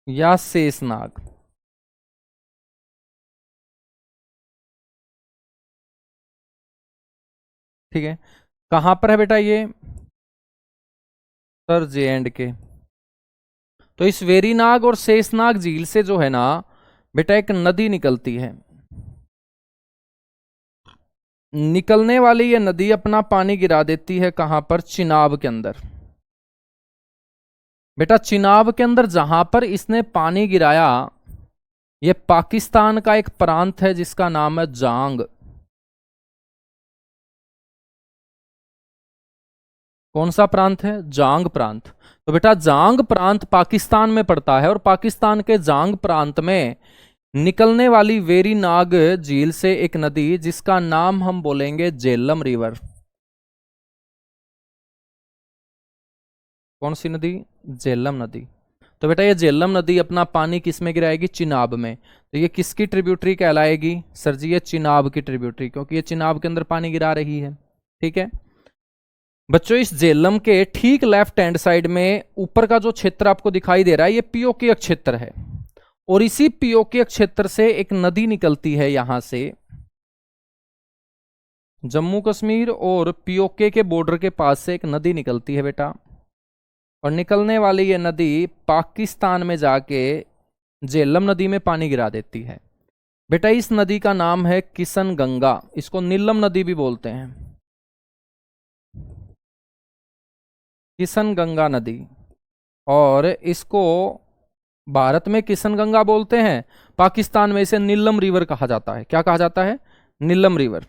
Speaker 1: या शेषनाग। ठीक है, कहां पर है बेटा ये? Sir J&K। तो इस वेरीनाग और शेषनाग झील से जो है ना बेटा एक नदी निकलती है। निकलने वाली ये नदी अपना पानी गिरा देती है कहां पर? चिनाब के अंदर। बेटा चिनाब के अंदर जहां पर इसने पानी गिराया, ये पाकिस्तान का एक प्रांत है जिसका नाम है जांग। कौन सा प्रांत है? जांग प्रांत। तो बेटा जांग प्रांत पाकिस्तान में पड़ता है और पाकिस्तान के जांग प्रांत में निकलने वाली वेरीनाग झील से एक नदी जिसका नाम हम बोलेंगे झेलम रिवर। कौन सी नदी? झेलम नदी। तो बेटा ये झेलम नदी अपना पानी किस में गिराएगी? चिनाब में। तो ये किसकी ट्रिब्यूटरी कहलाएगी? सर जी ये चिनाब की ट्रिब्यूटरी, क्योंकि ये चिनाब के अंदर पानी गिरा रही है, ठीक है। बच्चों इस झेलम के ठीक लेफ्ट हैंड साइड में ऊपर का जो क्षेत्र आपको दिखाई दे रहा है, ये पीओके क्षेत्र है। और इसी पीओके क्षेत्र से एक नदी निकलती है यहां से, जम्मू कश्मीर और पीओके के बॉर्डर के पास से एक नदी निकलती है बेटा। और निकलने वाली ये नदी पाकिस्तान में जाके झेलम नदी में पानी गिरा देती है। बेटा इस नदी का नाम है किशन गंगा, इसको नीलम नदी भी बोलते हैं, किशन गंगा नदी। और इसको भारत में किशन गंगा बोलते हैं, पाकिस्तान में इसे नीलम रिवर कहा जाता है। क्या कहा जाता है? नीलम रिवर,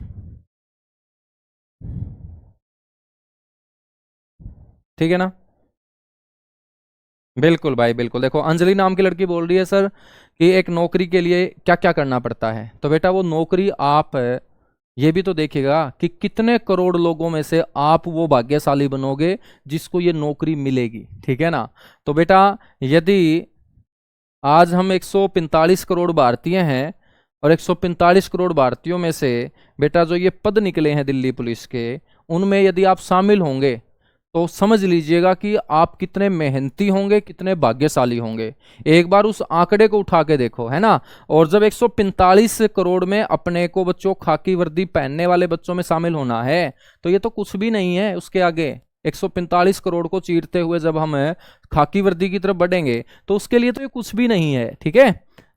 Speaker 1: ठीक है ना। बिल्कुल भाई बिल्कुल। देखो अंजलि नाम की लड़की बोल रही है सर कि एक नौकरी के लिए क्या क्या करना पड़ता है। तो बेटा वो नौकरी आप ये भी तो देखिएगा कि कितने करोड़ लोगों में से आप वो भाग्यशाली बनोगे जिसको ये नौकरी मिलेगी, ठीक है ना। तो बेटा यदि आज हम 145 करोड़ भारतीय हैं और 145 करोड़ भारतीयों में से बेटा जो ये पद निकले हैं दिल्ली पुलिस के, उनमें यदि आप शामिल होंगे तो समझ लीजिएगा कि आप कितने मेहनती होंगे, कितने भाग्यशाली होंगे। एक बार उस आंकड़े को उठा के देखो, है ना। और जब 145 करोड़ में अपने को बच्चों खाकी वर्दी पहनने वाले बच्चों में शामिल होना है, तो ये तो कुछ भी नहीं है उसके आगे। 145 करोड़ को चीरते हुए जब हम खाकी वर्दी की तरफ बढ़ेंगे तो उसके लिए तो ये कुछ भी नहीं है, ठीक है।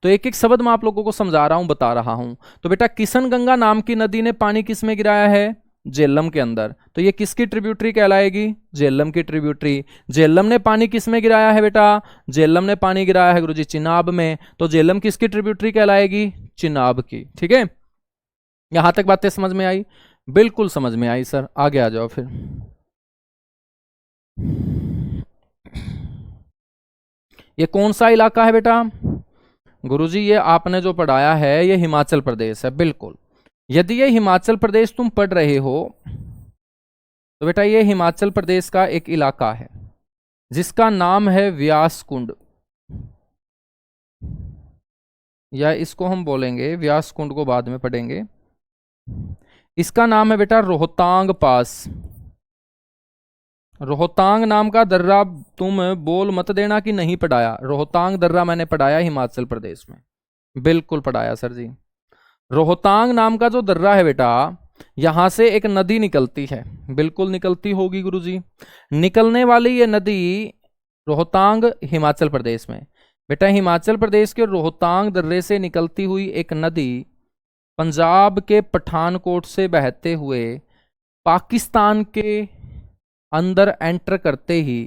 Speaker 1: तो एक एक शब्द मैं आप लोगों को समझा रहा हूं, बता रहा हूं। तो बेटा किशन गंगा नाम की नदी ने पानी किस में गिराया है? झेलम के अंदर। तो ये किसकी ट्रिब्यूटरी कहलाएगी? झेलम की ट्रिब्यूटरी। झेलम ने पानी किस में गिराया है बेटा? झेलम ने पानी गिराया है गुरुजी चिनाब में। तो झेलम किसकी ट्रिब्यूटरी कहलाएगी? चिनाब की, ठीक है। यहां तक बातें समझ में आई? बिल्कुल समझ में आई सर। आगे आ जाओ फिर। ये कौन सा इलाका है बेटा? गुरुजी ये आपने जो पढ़ाया है ये हिमाचल प्रदेश है, बिल्कुल। यदि ये हिमाचल प्रदेश तुम पढ़ रहे हो तो बेटा ये हिमाचल प्रदेश का एक इलाका है जिसका नाम है व्यास कुंड, या इसको हम बोलेंगे व्यास कुंड को बाद में पढ़ेंगे। इसका नाम है बेटा रोहतांग पास। रोहतांग नाम का दर्रा तुम बोल मत देना कि नहीं पढ़ाया। रोहतांग दर्रा मैंने पढ़ाया हिमाचल प्रदेश में, बिल्कुल पढ़ाया सर जी। रोहतांग नाम का जो दर्रा है बेटा, यहां से एक नदी निकलती है, बिल्कुल निकलती होगी गुरुजी। निकलने वाली ये नदी रोहतांग हिमाचल प्रदेश में। बेटा हिमाचल प्रदेश के रोहतांग दर्रे से निकलती हुई एक नदी पंजाब के पठानकोट से बहते हुए पाकिस्तान के अंदर एंटर करते ही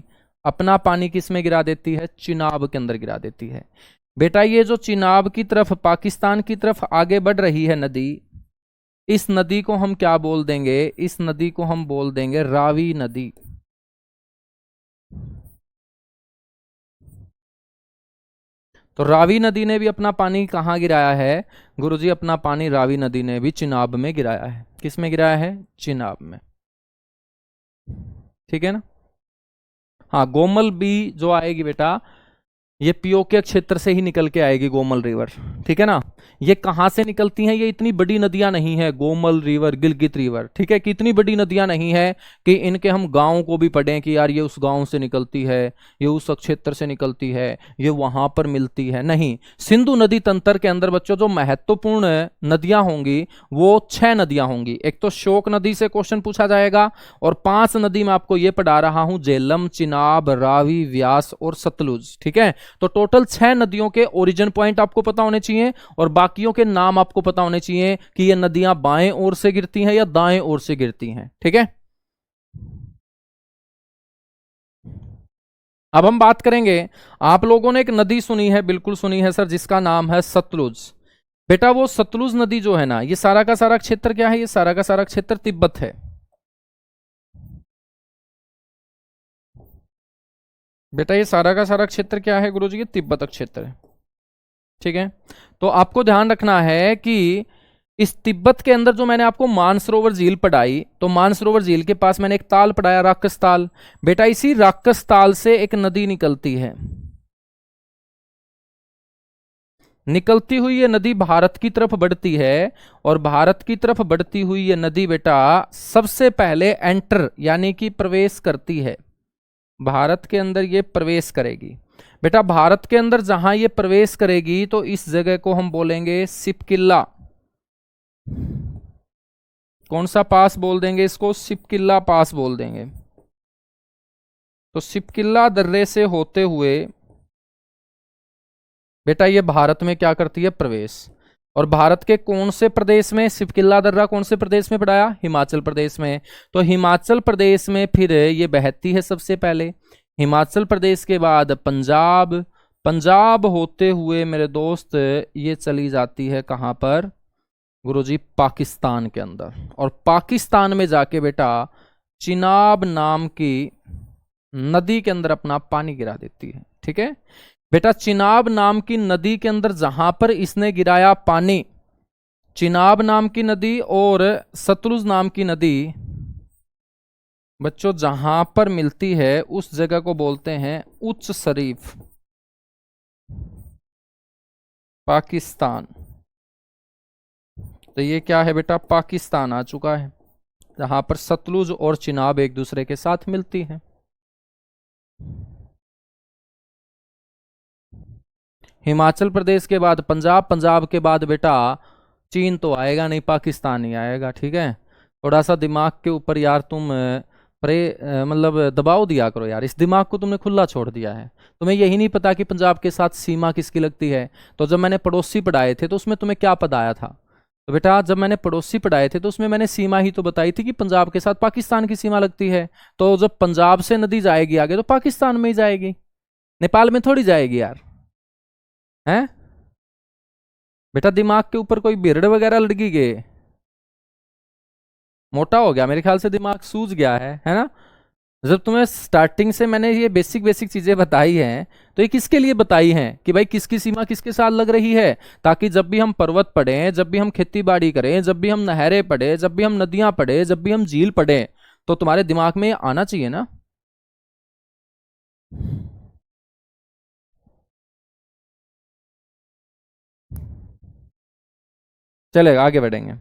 Speaker 1: अपना पानी किस में गिरा देती है? चिनाब के अंदर गिरा देती है। बेटा ये जो चिनाब की तरफ, पाकिस्तान की तरफ आगे बढ़ रही है नदी, इस नदी को हम क्या बोल देंगे? इस नदी को हम बोल देंगे रावी नदी। तो रावी नदी ने भी अपना पानी कहाँ गिराया है गुरुजी? अपना पानी रावी नदी ने भी चिनाब में गिराया है। किस में गिराया है? चिनाब में। ठीक है ना? हाँ, गोमल भी जो आएगी बेटा, ये पीओके क्षेत्र से ही निकल के आएगी गोमल रिवर। ठीक है ना? ये कहां से निकलती हैं? ये इतनी बड़ी नदियां नहीं है, गोमल रिवर, गिलगित रिवर, ठीक है, कि इतनी बड़ी नदियां नहीं है कि इनके हम गांव को भी पढ़ें कि यार ये उस गांव से निकलती है, ये उस क्षेत्र से निकलती है, ये वहां पर मिलती है। नहीं, सिंधु नदी तंत्र के अंदर बच्चों जो महत्वपूर्ण नदियां होंगी वो 6 नदियां होंगी। एक तो शोक नदी से क्वेश्चन पूछा जाएगा, और 5 नदी मैं आपको ये पढ़ा रहा हूं, झेलम, चिनाब, रावी, व्यास और सतलुज। ठीक है? तो टोटल 6 नदियों के ओरिजिन पॉइंट आपको पता होने चाहिए, और बाकियों के नाम आपको पता होने चाहिए कि ये नदियां बाएं ओर से गिरती हैं या दाएं ओर से गिरती हैं। ठीक है? अब हम बात करेंगे, आप लोगों ने एक नदी सुनी है, बिल्कुल सुनी है सर, जिसका नाम है सतलुज। बेटा वो सतलुज नदी जो है ना, ये सारा का सारा क्षेत्र क्या है? ये सारा का सारा क्षेत्र तिब्बत है। बेटा ये सारा का सारा क्षेत्र क्या है गुरुजी? ये तिब्बत क्षेत्र है। ठीक है? तो आपको ध्यान रखना है कि इस तिब्बत के अंदर जो मैंने आपको मानसरोवर झील पढ़ाई, तो मानसरोवर झील के पास मैंने एक ताल पढ़ाया, राक्षस ताल। बेटा इसी राक्षस ताल से एक नदी निकलती है। निकलती हुई ये नदी भारत की तरफ बढ़ती है, और भारत की तरफ बढ़ती हुई ये नदी बेटा सबसे पहले एंटर यानी कि प्रवेश करती है, भारत के अंदर ये प्रवेश करेगी। बेटा भारत के अंदर जहां ये प्रवेश करेगी तो इस जगह को हम बोलेंगे सिपकिल्ला। कौन सा पास बोल देंगे इसको? सिपकिल्ला पास बोल देंगे। तो सिपकिल्ला दर्रे से होते हुए बेटा ये भारत में क्या करती है? प्रवेश। और भारत के कौन से प्रदेश में? सिपकिल्ला दर्रा कौन से प्रदेश में पड़ाया? हिमाचल प्रदेश में। तो हिमाचल प्रदेश में फिर ये बहती है सबसे पहले, हिमाचल प्रदेश के बाद पंजाब, पंजाब होते हुए मेरे दोस्त ये चली जाती है कहां पर गुरुजी? पाकिस्तान के अंदर। और पाकिस्तान में जाके बेटा चिनाब नाम की नदी के अंदर अपना पानी गिरा देती है। ठीक है बेटा? चिनाब नाम की नदी के अंदर जहां पर इसने गिराया पानी, चिनाब नाम की नदी और सतलुज नाम की नदी बच्चों जहां पर मिलती है उस जगह को बोलते हैं उच्च शरीफ, पाकिस्तान। तो ये क्या है बेटा? पाकिस्तान आ चुका है, जहां पर सतलुज और चिनाब एक दूसरे के साथ मिलती हैं। हिमाचल प्रदेश के बाद पंजाब, पंजाब के बाद बेटा चीन तो आएगा नहीं, पाकिस्तान ही आएगा। ठीक है? थोड़ा सा दिमाग के ऊपर यार तुम मतलब दबाव दिया करो यार, इस दिमाग को तुमने खुला छोड़ दिया है। तुम्हें यही नहीं पता कि पंजाब के साथ सीमा किसकी लगती है? तो जब मैंने पड़ोसी पढ़ाए थे तो उसमें तुम्हें क्या पढ़ाया था? तो बेटा जब मैंने पड़ोसी पढ़ाए थे तो उसमें मैंने सीमा ही तो बताई थी कि पंजाब के साथ पाकिस्तान की सीमा लगती है। तो जब पंजाब से नदी जाएगी आगे तो पाकिस्तान में ही जाएगी, नेपाल में थोड़ी जाएगी यार। हैं बेटा? दिमाग के ऊपर कोई बिरड़ वगैरह लड़की गए? मोटा हो गया मेरे ख्याल से, दिमाग सूज गया है ना? जब तुम्हें स्टार्टिंग से मैंने ये बेसिक बेसिक चीजें बताई हैं, तो ये किसके लिए बताई हैं कि भाई किसकी सीमा किसके साथ लग रही है, ताकि जब भी हम पर्वत पढ़ें, जब भी हम खेती बाड़ी करें, जब भी हम नहरें पढ़ें, जब भी हम नदियां पढ़ें, जब भी हम झील पढ़ें, तो तुम्हारे दिमाग में आना चाहिए ना। चलेगा, आगे बढ़ेंगे।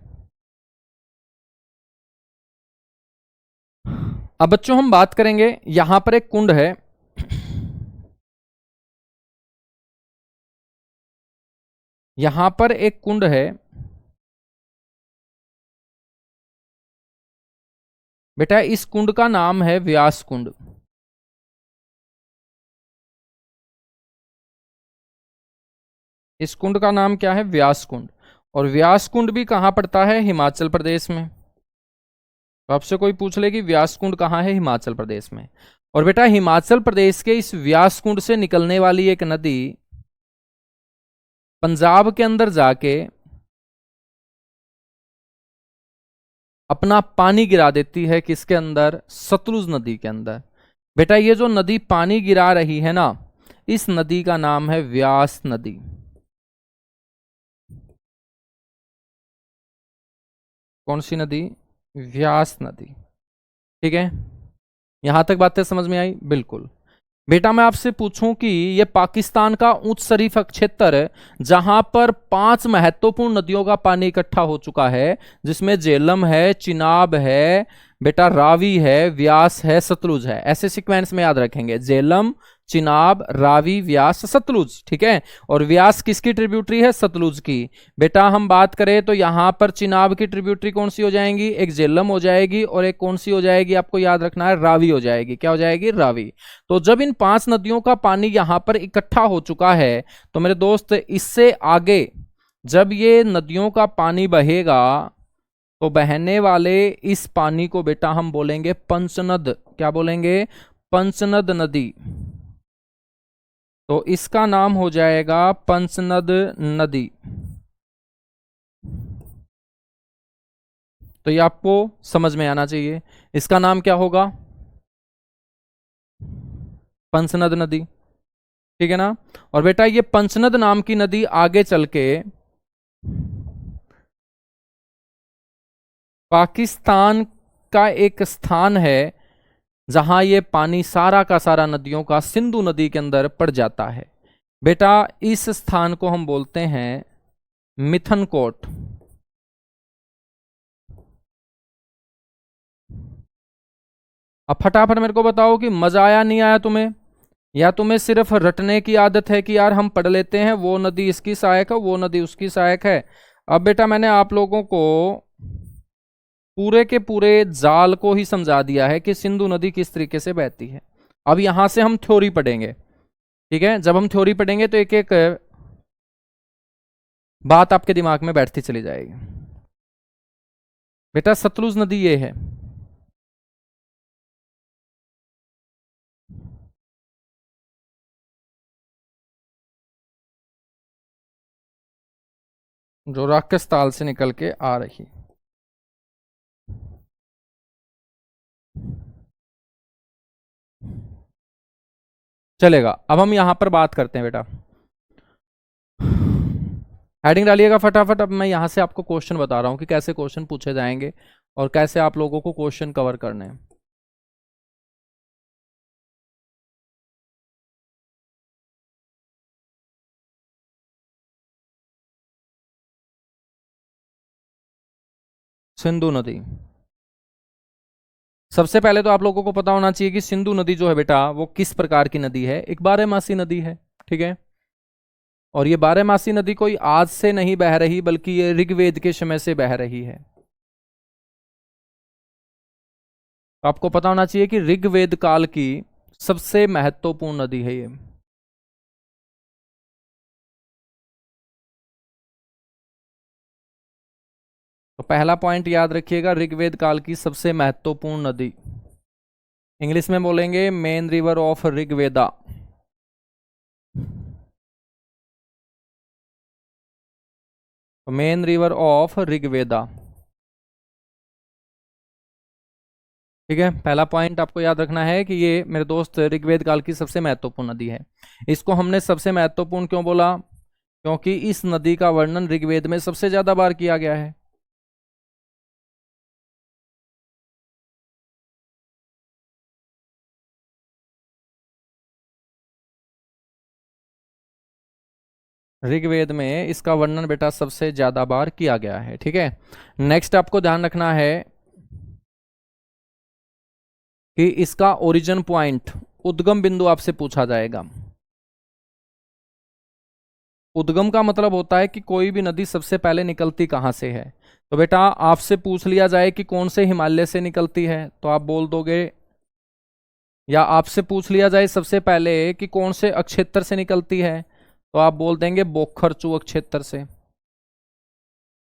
Speaker 1: अब बच्चों हम बात करेंगे, यहां पर एक कुंड है, यहां पर एक कुंड है बेटा, इस कुंड का नाम है व्यास कुंड। इस कुंड का नाम क्या है? व्यास कुंड। और व्यास कुंड भी कहां पड़ता है? हिमाचल प्रदेश में। तो आपसे कोई पूछ ले कि व्यास कुंड कहाँ है? हिमाचल प्रदेश में। और बेटा हिमाचल प्रदेश के इस व्यास कुंड से निकलने वाली एक नदी पंजाब के अंदर जाके अपना पानी गिरा देती है, किसके अंदर? सतलुज नदी के अंदर। बेटा ये जो नदी पानी गिरा रही है ना, इस नदी का नाम है व्यास नदी। कौन सी नदी? व्यास नदी। ठीक है, यहां तक बातें समझ में आई? बिल्कुल। बेटा मैं आपसे पूछूं कि यह पाकिस्तान का उच्च शरीफ क्षेत्र है, जहां पर 5 महत्वपूर्ण नदियों का पानी इकट्ठा हो चुका है, जिसमें झेलम है, चिनाब है, बेटा रावी है, व्यास है, सतलुज है। ऐसे सीक्वेंस में याद रखेंगे, झेलम, चिनाब, रावी, व्यास, सतलुज। ठीक है, और व्यास किसकी ट्रिब्यूटरी है? सतलुज की। बेटा हम बात करें तो यहां पर चिनाब की ट्रिब्यूटरी कौन सी हो जाएंगी? एक झेलम हो जाएगी, और एक कौन सी हो जाएगी? आपको याद रखना है, रावी हो जाएगी। क्या हो जाएगी? रावी। तो जब इन 5 नदियों का पानी यहां पर इकट्ठा हो चुका है, तो मेरे दोस्त इससे आगे जब ये नदियों का पानी बहेगा, तो बहने वाले इस पानी को बेटा हम बोलेंगे पंचनद। क्या बोलेंगे? पंचनद नदी। तो इसका नाम हो जाएगा पंचनद नदी। तो ये आपको समझ में आना चाहिए, इसका नाम क्या होगा? पंचनद नदी। ठीक है ना? और बेटा ये पंचनद नाम की नदी आगे चल के पाकिस्तान का एक स्थान है, जहां ये पानी सारा का सारा नदियों का सिंधु नदी के अंदर पड़ जाता है। बेटा इस स्थान को हम बोलते हैं मिथनकोट। अब फटाफट मेरे को बताओ कि मजा आया नहीं आया तुम्हें, या तुम्हें सिर्फ रटने की आदत है कि यार हम पढ़ लेते हैं, वो नदी इसकी सहायक है, वो नदी उसकी सहायक है। अब बेटा मैंने आप लोगों को पूरे के पूरे जाल को ही समझा दिया है कि सिंधु नदी किस तरीके से बहती है। अब यहां से हम थ्योरी पढ़ेंगे। ठीक है, जब हम थ्योरी पढ़ेंगे तो एक एक बात आपके दिमाग में बैठती चली जाएगी। बेटा सतलुज नदी ये है, जो राक्षस ताल से निकल के आ रही। चलेगा, अब हम यहां पर बात करते हैं बेटा। हेडिंग डालिएगा फटाफट। अब मैं यहां से आपको क्वेश्चन बता रहा हूं कि कैसे क्वेश्चन पूछे जाएंगे और कैसे आप लोगों को क्वेश्चन कवर करने हैं। सिंधु नदी। सबसे पहले तो आप लोगों को पता होना चाहिए कि सिंधु नदी जो है बेटा वो किस प्रकार की नदी है। एक बारहमासी नदी है। ठीक है, और ये बारहमासी नदी कोई आज से नहीं बह रही, बल्कि ये ऋग्वेद के समय से बह रही है। तो आपको पता होना चाहिए कि ऋग्वेद काल की सबसे महत्वपूर्ण नदी है ये। तो पहला पॉइंट याद रखिएगा, ऋग्वेद काल की सबसे महत्वपूर्ण नदी। इंग्लिश में बोलेंगे मेन रिवर ऑफ ऋग्वेदा। तो मेन रिवर ऑफ ऋग्वेदा। ठीक है, पहला पॉइंट आपको याद रखना है कि ये मेरे दोस्त ऋग्वेद काल की सबसे महत्वपूर्ण नदी है। इसको हमने सबसे महत्वपूर्ण क्यों बोला? क्योंकि इस नदी का वर्णन ऋग्वेद में सबसे ज्यादा बार किया गया है। ऋग्वेद में इसका वर्णन बेटा सबसे ज्यादा बार किया गया है। ठीक है, नेक्स्ट आपको ध्यान रखना है कि इसका ओरिजिन पॉइंट, उद्गम बिंदु आपसे पूछा जाएगा। उद्गम का मतलब होता है कि कोई भी नदी सबसे पहले निकलती कहाँ से है। तो बेटा आपसे पूछ लिया जाए कि कौन से हिमालय से निकलती है, तो आप बोल दोगे, या आपसे पूछ लिया जाए सबसे पहले कि कौन से अक्षेत्र से निकलती है, तो आप बोल देंगे बोखरचू अक्षेत्र से।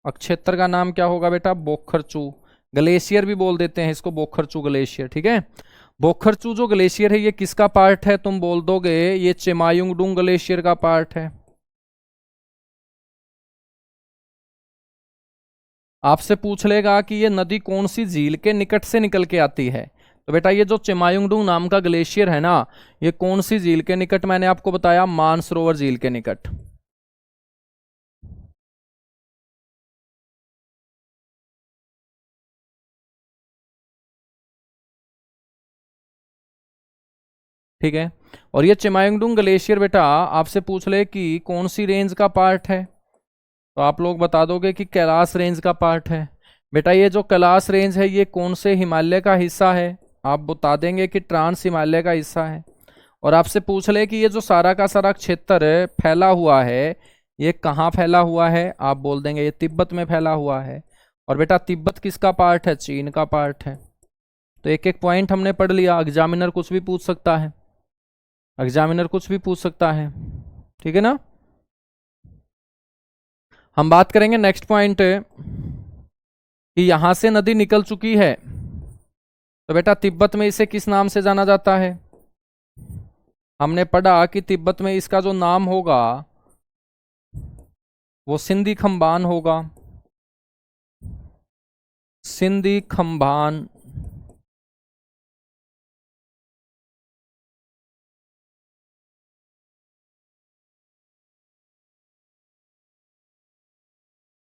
Speaker 1: अक्षेत्र का नाम क्या होगा बेटा? बोखरचू। ग्लेशियर भी बोल देते हैं इसको, बोखरचू ग्लेशियर, ठीक है। बोखरचू जो ग्लेशियर है ये किसका पार्ट है? तुम बोल दोगे ये चेमायुंगडुंग ग्लेशियर का पार्ट है। आपसे पूछ लेगा कि ये नदी कौन सी झील के निकट से निकल के आती है, तो बेटा ये जो चेमायुंगडुंग नाम का ग्लेशियर है ना, ये कौन सी झील के निकट? मैंने आपको बताया मानसरोवर झील के निकट। ठीक है। और ये चेमायुंगडुंग ग्लेशियर बेटा आपसे पूछ ले कि कौन सी रेंज का पार्ट है, तो आप लोग बता दोगे कि कैलाश रेंज का पार्ट है। बेटा ये जो कैलाश रेंज है ये कौन से हिमालय का हिस्सा है? आप बता देंगे कि ट्रांस हिमालय का हिस्सा है। और आपसे पूछ ले कि ये जो सारा का सारा क्षेत्र फैला हुआ है ये कहाँ फैला हुआ है, आप बोल देंगे ये तिब्बत में फैला हुआ है। और बेटा तिब्बत किसका पार्ट है? चीन का पार्ट है। तो एक एक पॉइंट हमने पढ़ लिया। एग्जामिनर कुछ भी पूछ सकता है, एग्जामिनर कुछ भी पूछ सकता है, ठीक है ना। हम बात करेंगे नेक्स्ट पॉइंट कि यहां से नदी निकल चुकी है, तो बेटा तिब्बत में इसे किस नाम से जाना जाता है? हमने पढ़ा कि तिब्बत में इसका जो नाम होगा वो सिंधी खम्बान होगा। सिंधी खम्बान।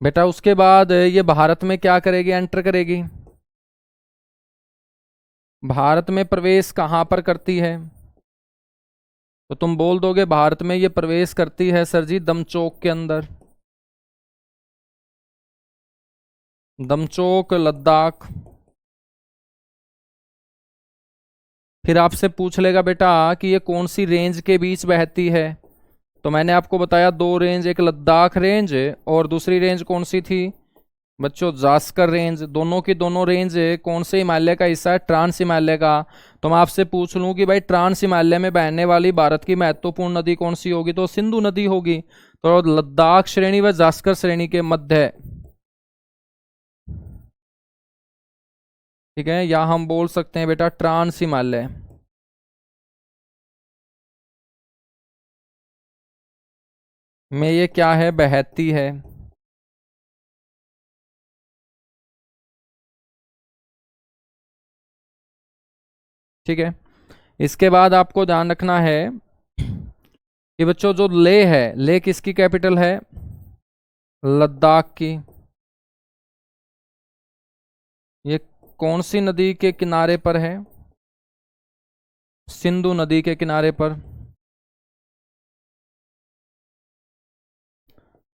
Speaker 1: बेटा उसके बाद ये भारत में क्या करेगी? एंटर करेगी। भारत में प्रवेश कहां पर करती है? तो तुम बोल दोगे भारत में ये प्रवेश करती है सर जी दमचौक के अंदर। दमचौक लद्दाख। फिर आपसे पूछ लेगा बेटा कि ये कौन सी रेंज के बीच बहती है, तो मैंने आपको बताया दो रेंज, एक लद्दाख रेंज और दूसरी रेंज कौन सी थी बच्चों? जास्कर रेंज। दोनों की दोनों रेंज कौन से हिमालय का हिस्सा है? ट्रांस हिमालय का। तो मैं आपसे पूछ लूं कि भाई ट्रांस हिमालय में बहने वाली भारत की महत्वपूर्ण नदी कौन सी होगी, तो सिंधु नदी होगी। तो लद्दाख श्रेणी व जास्कर श्रेणी के मध्य, ठीक है, या हम बोल सकते हैं बेटा ट्रांस हिमालय में ये क्या है? बहती है। ठीक है। इसके बाद आपको ध्यान रखना है कि बच्चों जो ले है, ले किसकी कैपिटल है? लद्दाख की। ये कौन सी नदी के किनारे पर है? सिंधु नदी के किनारे पर।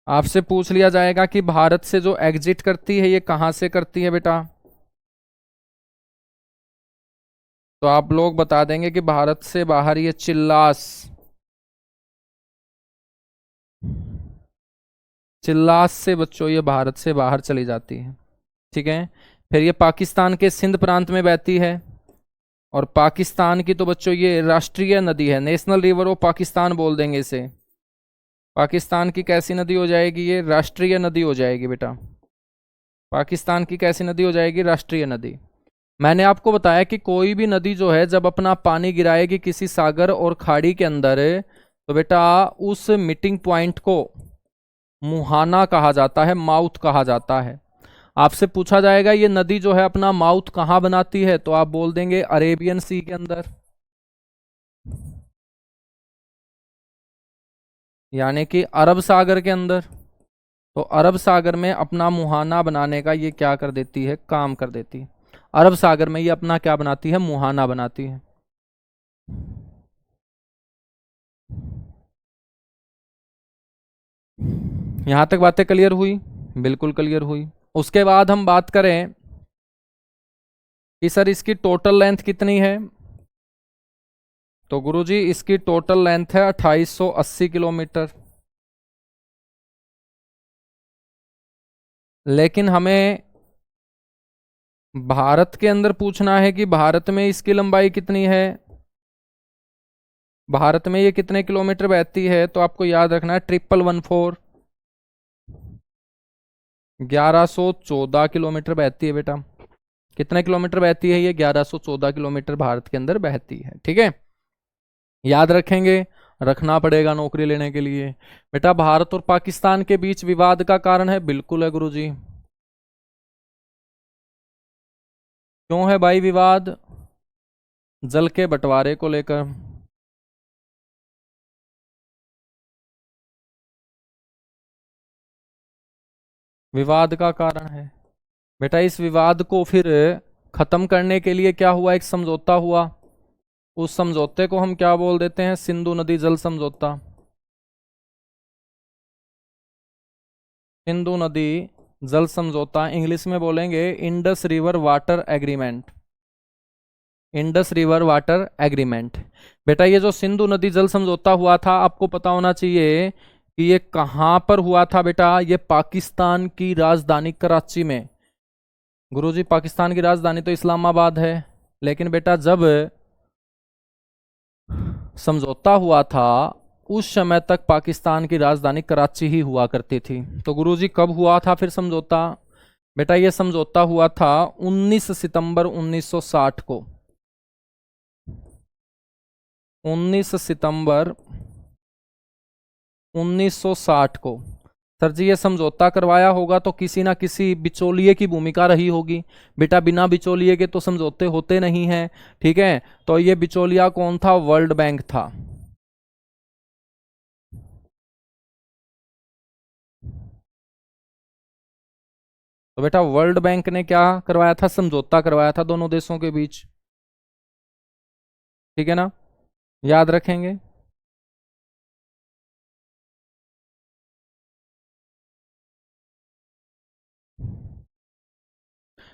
Speaker 1: आपसे पूछ लिया जाएगा कि भारत से जो एग्जिट करती है ये कहां से करती है बेटा, तो आप लोग बता देंगे कि भारत से बाहर ये चिल्लास, चिल्लास से बच्चों ये भारत से बाहर चली जाती है। ठीक है। फिर ये पाकिस्तान के सिंध प्रांत में बहती है, और पाकिस्तान की तो बच्चों ये राष्ट्रीय नदी है, नेशनल रिवर ऑफ पाकिस्तान बोल देंगे इसे। पाकिस्तान की कैसी नदी हो जाएगी? ये राष्ट्रीय नदी हो जाएगी बेटा। पाकिस्तान की कैसी नदी हो जाएगी? राष्ट्रीय नदी। मैंने आपको बताया कि कोई भी नदी जो है जब अपना पानी गिराएगी किसी सागर और खाड़ी के अंदर, तो बेटा उस मीटिंग पॉइंट को मुहाना कहा जाता है, माउथ कहा जाता है। आपसे पूछा जाएगा ये नदी जो है अपना माउथ कहाँ बनाती है, तो आप बोल देंगे अरेबियन सी के अंदर, यानी कि अरब सागर के अंदर। तो अरब सागर में अपना मुहाना बनाने का ये क्या कर देती है? काम कर देती है। अरब सागर में ये अपना क्या बनाती है? मुहाना बनाती है। यहां तक बातें क्लियर हुई? बिल्कुल क्लियर हुई। उसके बाद हम बात करें कि सर इसकी टोटल लेंथ कितनी है, तो गुरुजी इसकी टोटल लेंथ है 2880 किलोमीटर। लेकिन हमें भारत के अंदर पूछना है कि भारत में इसकी लंबाई कितनी है, भारत में ये कितने किलोमीटर बहती है। तो आपको याद रखना है 1114 1114 किलोमीटर बहती है बेटा। कितने किलोमीटर बहती है ये, 1114 किलोमीटर भारत के अंदर बहती है। ठीक है, याद रखेंगे, रखना पड़ेगा नौकरी लेने के लिए। बेटा भारत और पाकिस्तान के बीच विवाद का कारण है, बिल्कुल है गुरुजी। क्यों है भाई विवाद, जल के बंटवारे को लेकर। विवाद का कारण है बेटा। इस विवाद को फिर खत्म करने के लिए क्या हुआ, एक समझौता हुआ। उस समझौते को हम क्या बोल देते हैं, सिंधु नदी जल समझौता। सिंधु नदी जल समझौता, इंग्लिश में बोलेंगे Indus river water agreement. Indus river water agreement. बेटा ये जो सिंधु नदी जल समझौता हुआ था, आपको पता होना चाहिए कि ये कहां पर हुआ था बेटा, ये पाकिस्तान की राजधानी कराची में। गुरुजी पाकिस्तान की राजधानी तो इस्लामाबाद है, लेकिन बेटा जब समझौता हुआ था उस समय तक पाकिस्तान की राजधानी कराची ही हुआ करती थी। तो गुरुजी कब हुआ था फिर समझौता, बेटा ये समझौता हुआ था 19 सितंबर 1960 को। 19 सितंबर 1960 को। सर जी ये समझौता करवाया होगा तो किसी ना किसी बिचौलिए की भूमिका रही होगी। बेटा बिना बिचौलिए के तो समझौते होते नहीं हैं। ठीक है, तो ये बिचौलिया कौन था, वर्ल्ड बैंक था। तो बेटा वर्ल्ड बैंक ने क्या करवाया था, समझौता करवाया था दोनों देशों के बीच। ठीक है ना, याद रखेंगे।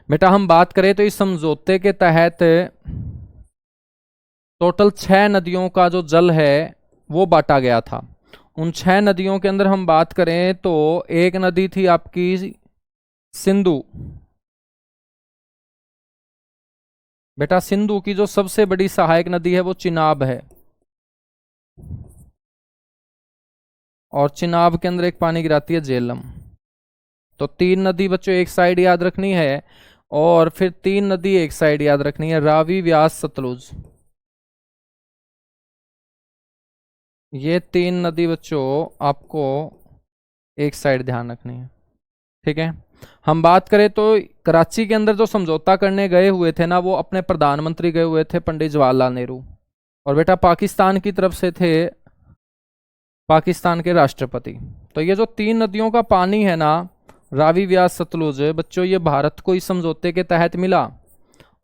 Speaker 1: बेटा हम बात करें तो इस समझौते के तहत टोटल 6 नदियों का जो जल है वो बांटा गया था। उन 6 नदियों के अंदर हम बात करें तो एक नदी थी आपकी सिंधु। बेटा सिंधु की जो सबसे बड़ी सहायक नदी है वो चिनाब है, और चिनाब के अंदर एक पानी गिराती है झेलम। तो 3 नदी बच्चों एक साइड याद रखनी है, और फिर 3 नदी एक साइड याद रखनी है, रावी व्यास सतलुज। ये 3 नदी बच्चों आपको एक साइड ध्यान रखनी है। ठीक है, हम बात करें तो कराची के अंदर जो समझौता करने गए हुए थे ना, वो अपने प्रधानमंत्री गए हुए थे पंडित जवाहरलाल नेहरू, और बेटा पाकिस्तान की तरफ से थे पाकिस्तान के राष्ट्रपति। तो ये जो 3 नदियों का पानी है ना, रावी व्यास सतलुज बच्चों, ये भारत को इस समझौते के तहत मिला।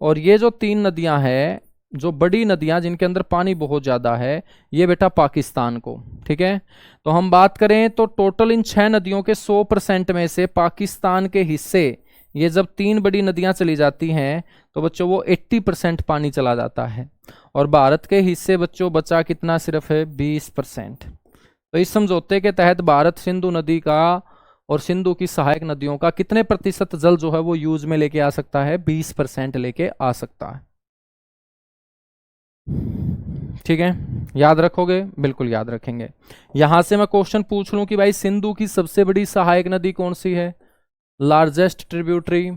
Speaker 1: और ये जो 3 नदियां हैं, जो बड़ी नदियां जिनके अंदर पानी बहुत ज्यादा है, ये बेटा पाकिस्तान को। ठीक है, तो हम बात करें तो टोटल इन 6 नदियों के 100% में से पाकिस्तान के हिस्से, ये जब 3 बड़ी नदियां चली जाती हैं तो बच्चों वो 80% पानी चला जाता है, और भारत के हिस्से बच्चों बचा कितना, सिर्फ है 20%। तो इस समझौते के तहत भारत सिंधु नदी का और सिंधु की सहायक नदियों का कितने प्रतिशत जल जो है वो यूज में लेके आ सकता है, 20% लेके आ सकता है। ठीक है, याद रखोगे, बिल्कुल याद रखेंगे। यहां से मैं क्वेश्चन पूछ लूं कि भाई सिंधु की सबसे बड़ी सहायक नदी कौन सी है, लार्जेस्ट ट्रिब्यूटरी।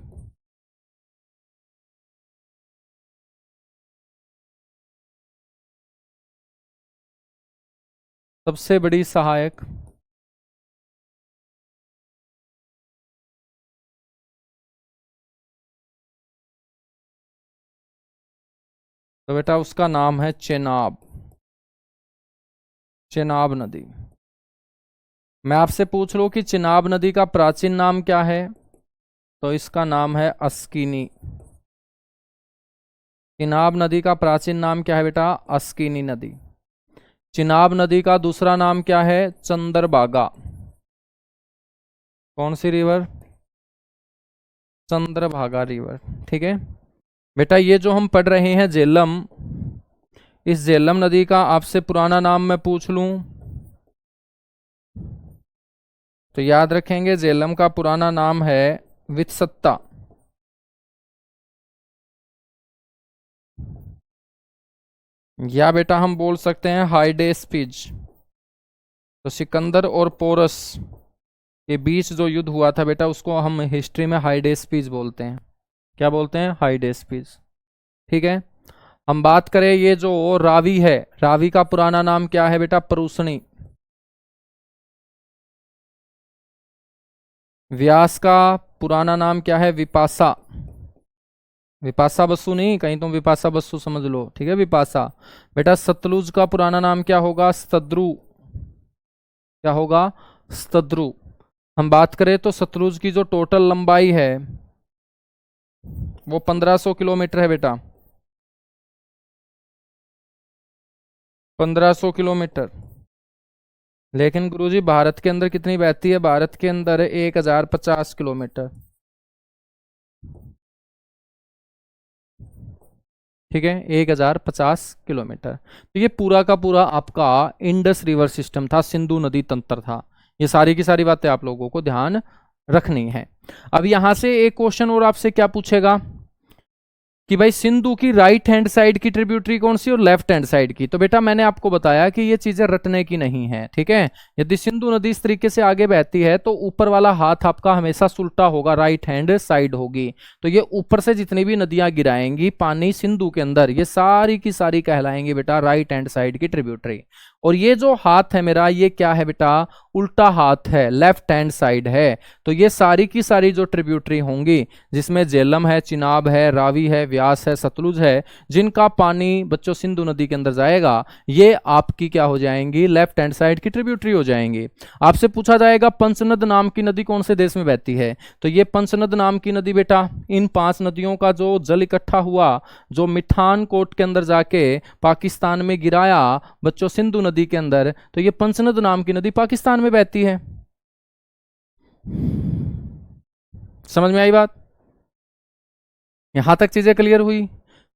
Speaker 1: सबसे बड़ी सहायक, तो बेटा उसका नाम है चेनाब। चेनाब नदी। मैं आपसे पूछ लूं कि चेनाब नदी का प्राचीन नाम क्या है, तो इसका नाम है अस्किनी। चिनाब नदी का प्राचीन नाम क्या है बेटा, अस्किनी नदी। चिनाब नदी का दूसरा नाम क्या है, चंद्रभागा। कौन सी रिवर, चंद्रभागा रिवर। ठीक है, बेटा ये जो हम पढ़ रहे हैं झेलम, इस झेलम नदी का आपसे पुराना नाम मैं पूछ लूं तो याद रखेंगे झेलम का पुराना नाम है वित्सत्ता। या बेटा हम बोल सकते हैं हाइडेस्पिज। तो सिकंदर और पोरस के बीच जो युद्ध हुआ था बेटा, उसको हम हिस्ट्री में हाइडेस्पिज बोलते हैं। क्या बोलते हैं? हाइडेस्पिज। ठीक है। हम बात करें ये जो रावी है, रावी का पुराना नाम क्या है बेटा? परूसणी। व्यास का पुराना नाम क्या है? विपासा। विपासा बसु नहीं, कहीं तुम विपासा बसु समझ लो। ठीक है, विपासा। बेटा सतलुज का पुराना नाम क्या होगा? सद्रु। क्या होगा? सद्रु। हम बात करें तो सतलुज की जो टोटल लंबाई है वो 1500 किलोमीटर है बेटा। 1500 किलोमीटर। लेकिन गुरुजी भारत के अंदर कितनी बहती है? भारत के अंदर 1050 किलोमीटर। ठीक है, 1050 किलोमीटर। तो ये पूरा का पूरा आपका इंडस रिवर सिस्टम था, सिंधु नदी तंत्र था। ये सारी की सारी बातें आप लोगों को ध्यान रखनी है। अब यहां से एक क्वेश्चन और आपसे क्या पूछेगा कि भाई सिंधु की राइट हैंड साइड की ट्रिब्यूटरी कौन सी और लेफ्ट हैंड साइड की? तो बेटा मैंने आपको बताया कि ये चीजें रटने की नहीं है। ठीक है, यदि सिंधु नदी इस तरीके से आगे बहती है तो ऊपर वाला हाथ आपका हमेशा सुल्टा होगा, राइट हैंड साइड होगी। तो ये ऊपर से जितनी भी नदियां गिराएंगी पानी सिंधु के अंदर, ये सारी की सारी कहलाएंगी बेटा राइट हैंड साइड की ट्रिब्यूटरी। और ये जो हाथ है मेरा, ये क्या है बेटा? उल्टा हाथ है, लेफ्ट हैंड साइड है। तो ये सारी की सारी जो ट्रिब्यूटरी होंगी, जिसमें झेलम है, चिनाब है, रावी है, व्यास है, सतलुज है, जिनका पानी बच्चों सिंधु नदी के अंदर जाएगा, ये आपकी क्या हो जाएंगी? लेफ्ट हैंड साइड की ट्रिब्यूटरी हो जाएंगी। आपसे पूछा जाएगा पंचनद नाम की नदी कौन से देश में बहती है? तो ये पंचनद नाम की नदी बेटा, इन 5 नदियों का जो जल इकट्ठा हुआ, जो मिठान कोट के अंदर जाके पाकिस्तान में गिराया बच्चों सिंधु नदी के अंदर, तो ये पंचनद नाम की नदी पाकिस्तान में बहती है। समझ में आई बात? यहां तक चीजें क्लियर हुई?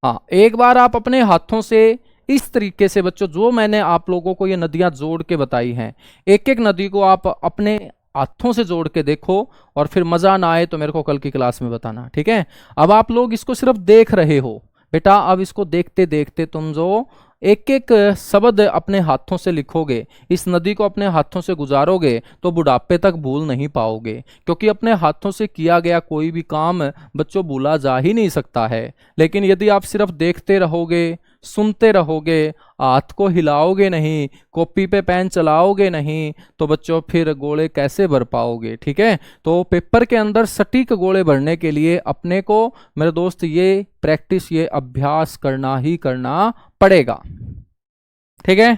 Speaker 1: हाँ, एक बार आप अपने हाथों से इस तरीके से बच्चों, जो मैंने आप लोगों को ये नदियां जोड़ के बताई हैं, एक एक नदी को आप अपने हाथों से जोड़ के देखो, और फिर मजा ना आए तो मेरे को कल की क्लास में बताना। ठीक है, अब आप लोग इसको सिर्फ देख रहे हो बेटा, अब इसको देखते देखते तुम जो एक एक शब्द अपने हाथों से लिखोगे, इस नदी को अपने हाथों से गुजारोगे, तो बुढ़ापे तक भूल नहीं पाओगे। क्योंकि अपने हाथों से किया गया कोई भी काम बच्चों भूला जा ही नहीं सकता है। लेकिन यदि आप सिर्फ देखते रहोगे, सुनते रहोगे, हाथ को हिलाओगे नहीं, कॉपी पे पेन चलाओगे नहीं, तो बच्चों फिर गोले कैसे भर पाओगे? ठीक है, तो पेपर के अंदर सटीक गोले भरने के लिए अपने को मेरे दोस्त ये प्रैक्टिस, ये अभ्यास करना ही करना पड़ेगा। ठीक है,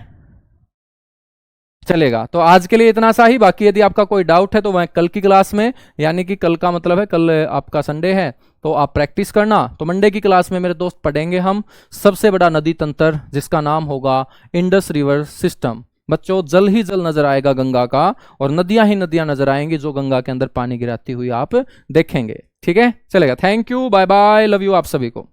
Speaker 1: चलेगा। तो आज के लिए इतना सा ही। बाकी यदि आपका कोई डाउट है तो वह कल की क्लास में, यानी कि कल का मतलब है कल आपका संडे है, तो आप प्रैक्टिस करना। तो मंडे की क्लास में मेरे दोस्त पढ़ेंगे हम सबसे बड़ा नदी तंत्र, जिसका नाम होगा इंडस रिवर सिस्टम। बच्चों जल ही जल नजर आएगा गंगा का, और नदियां ही नदियां नजर आएंगी जो गंगा के अंदर पानी गिराती हुई आप देखेंगे। ठीक है, चलेगा। Thank you, bye bye, love you आप सभी को।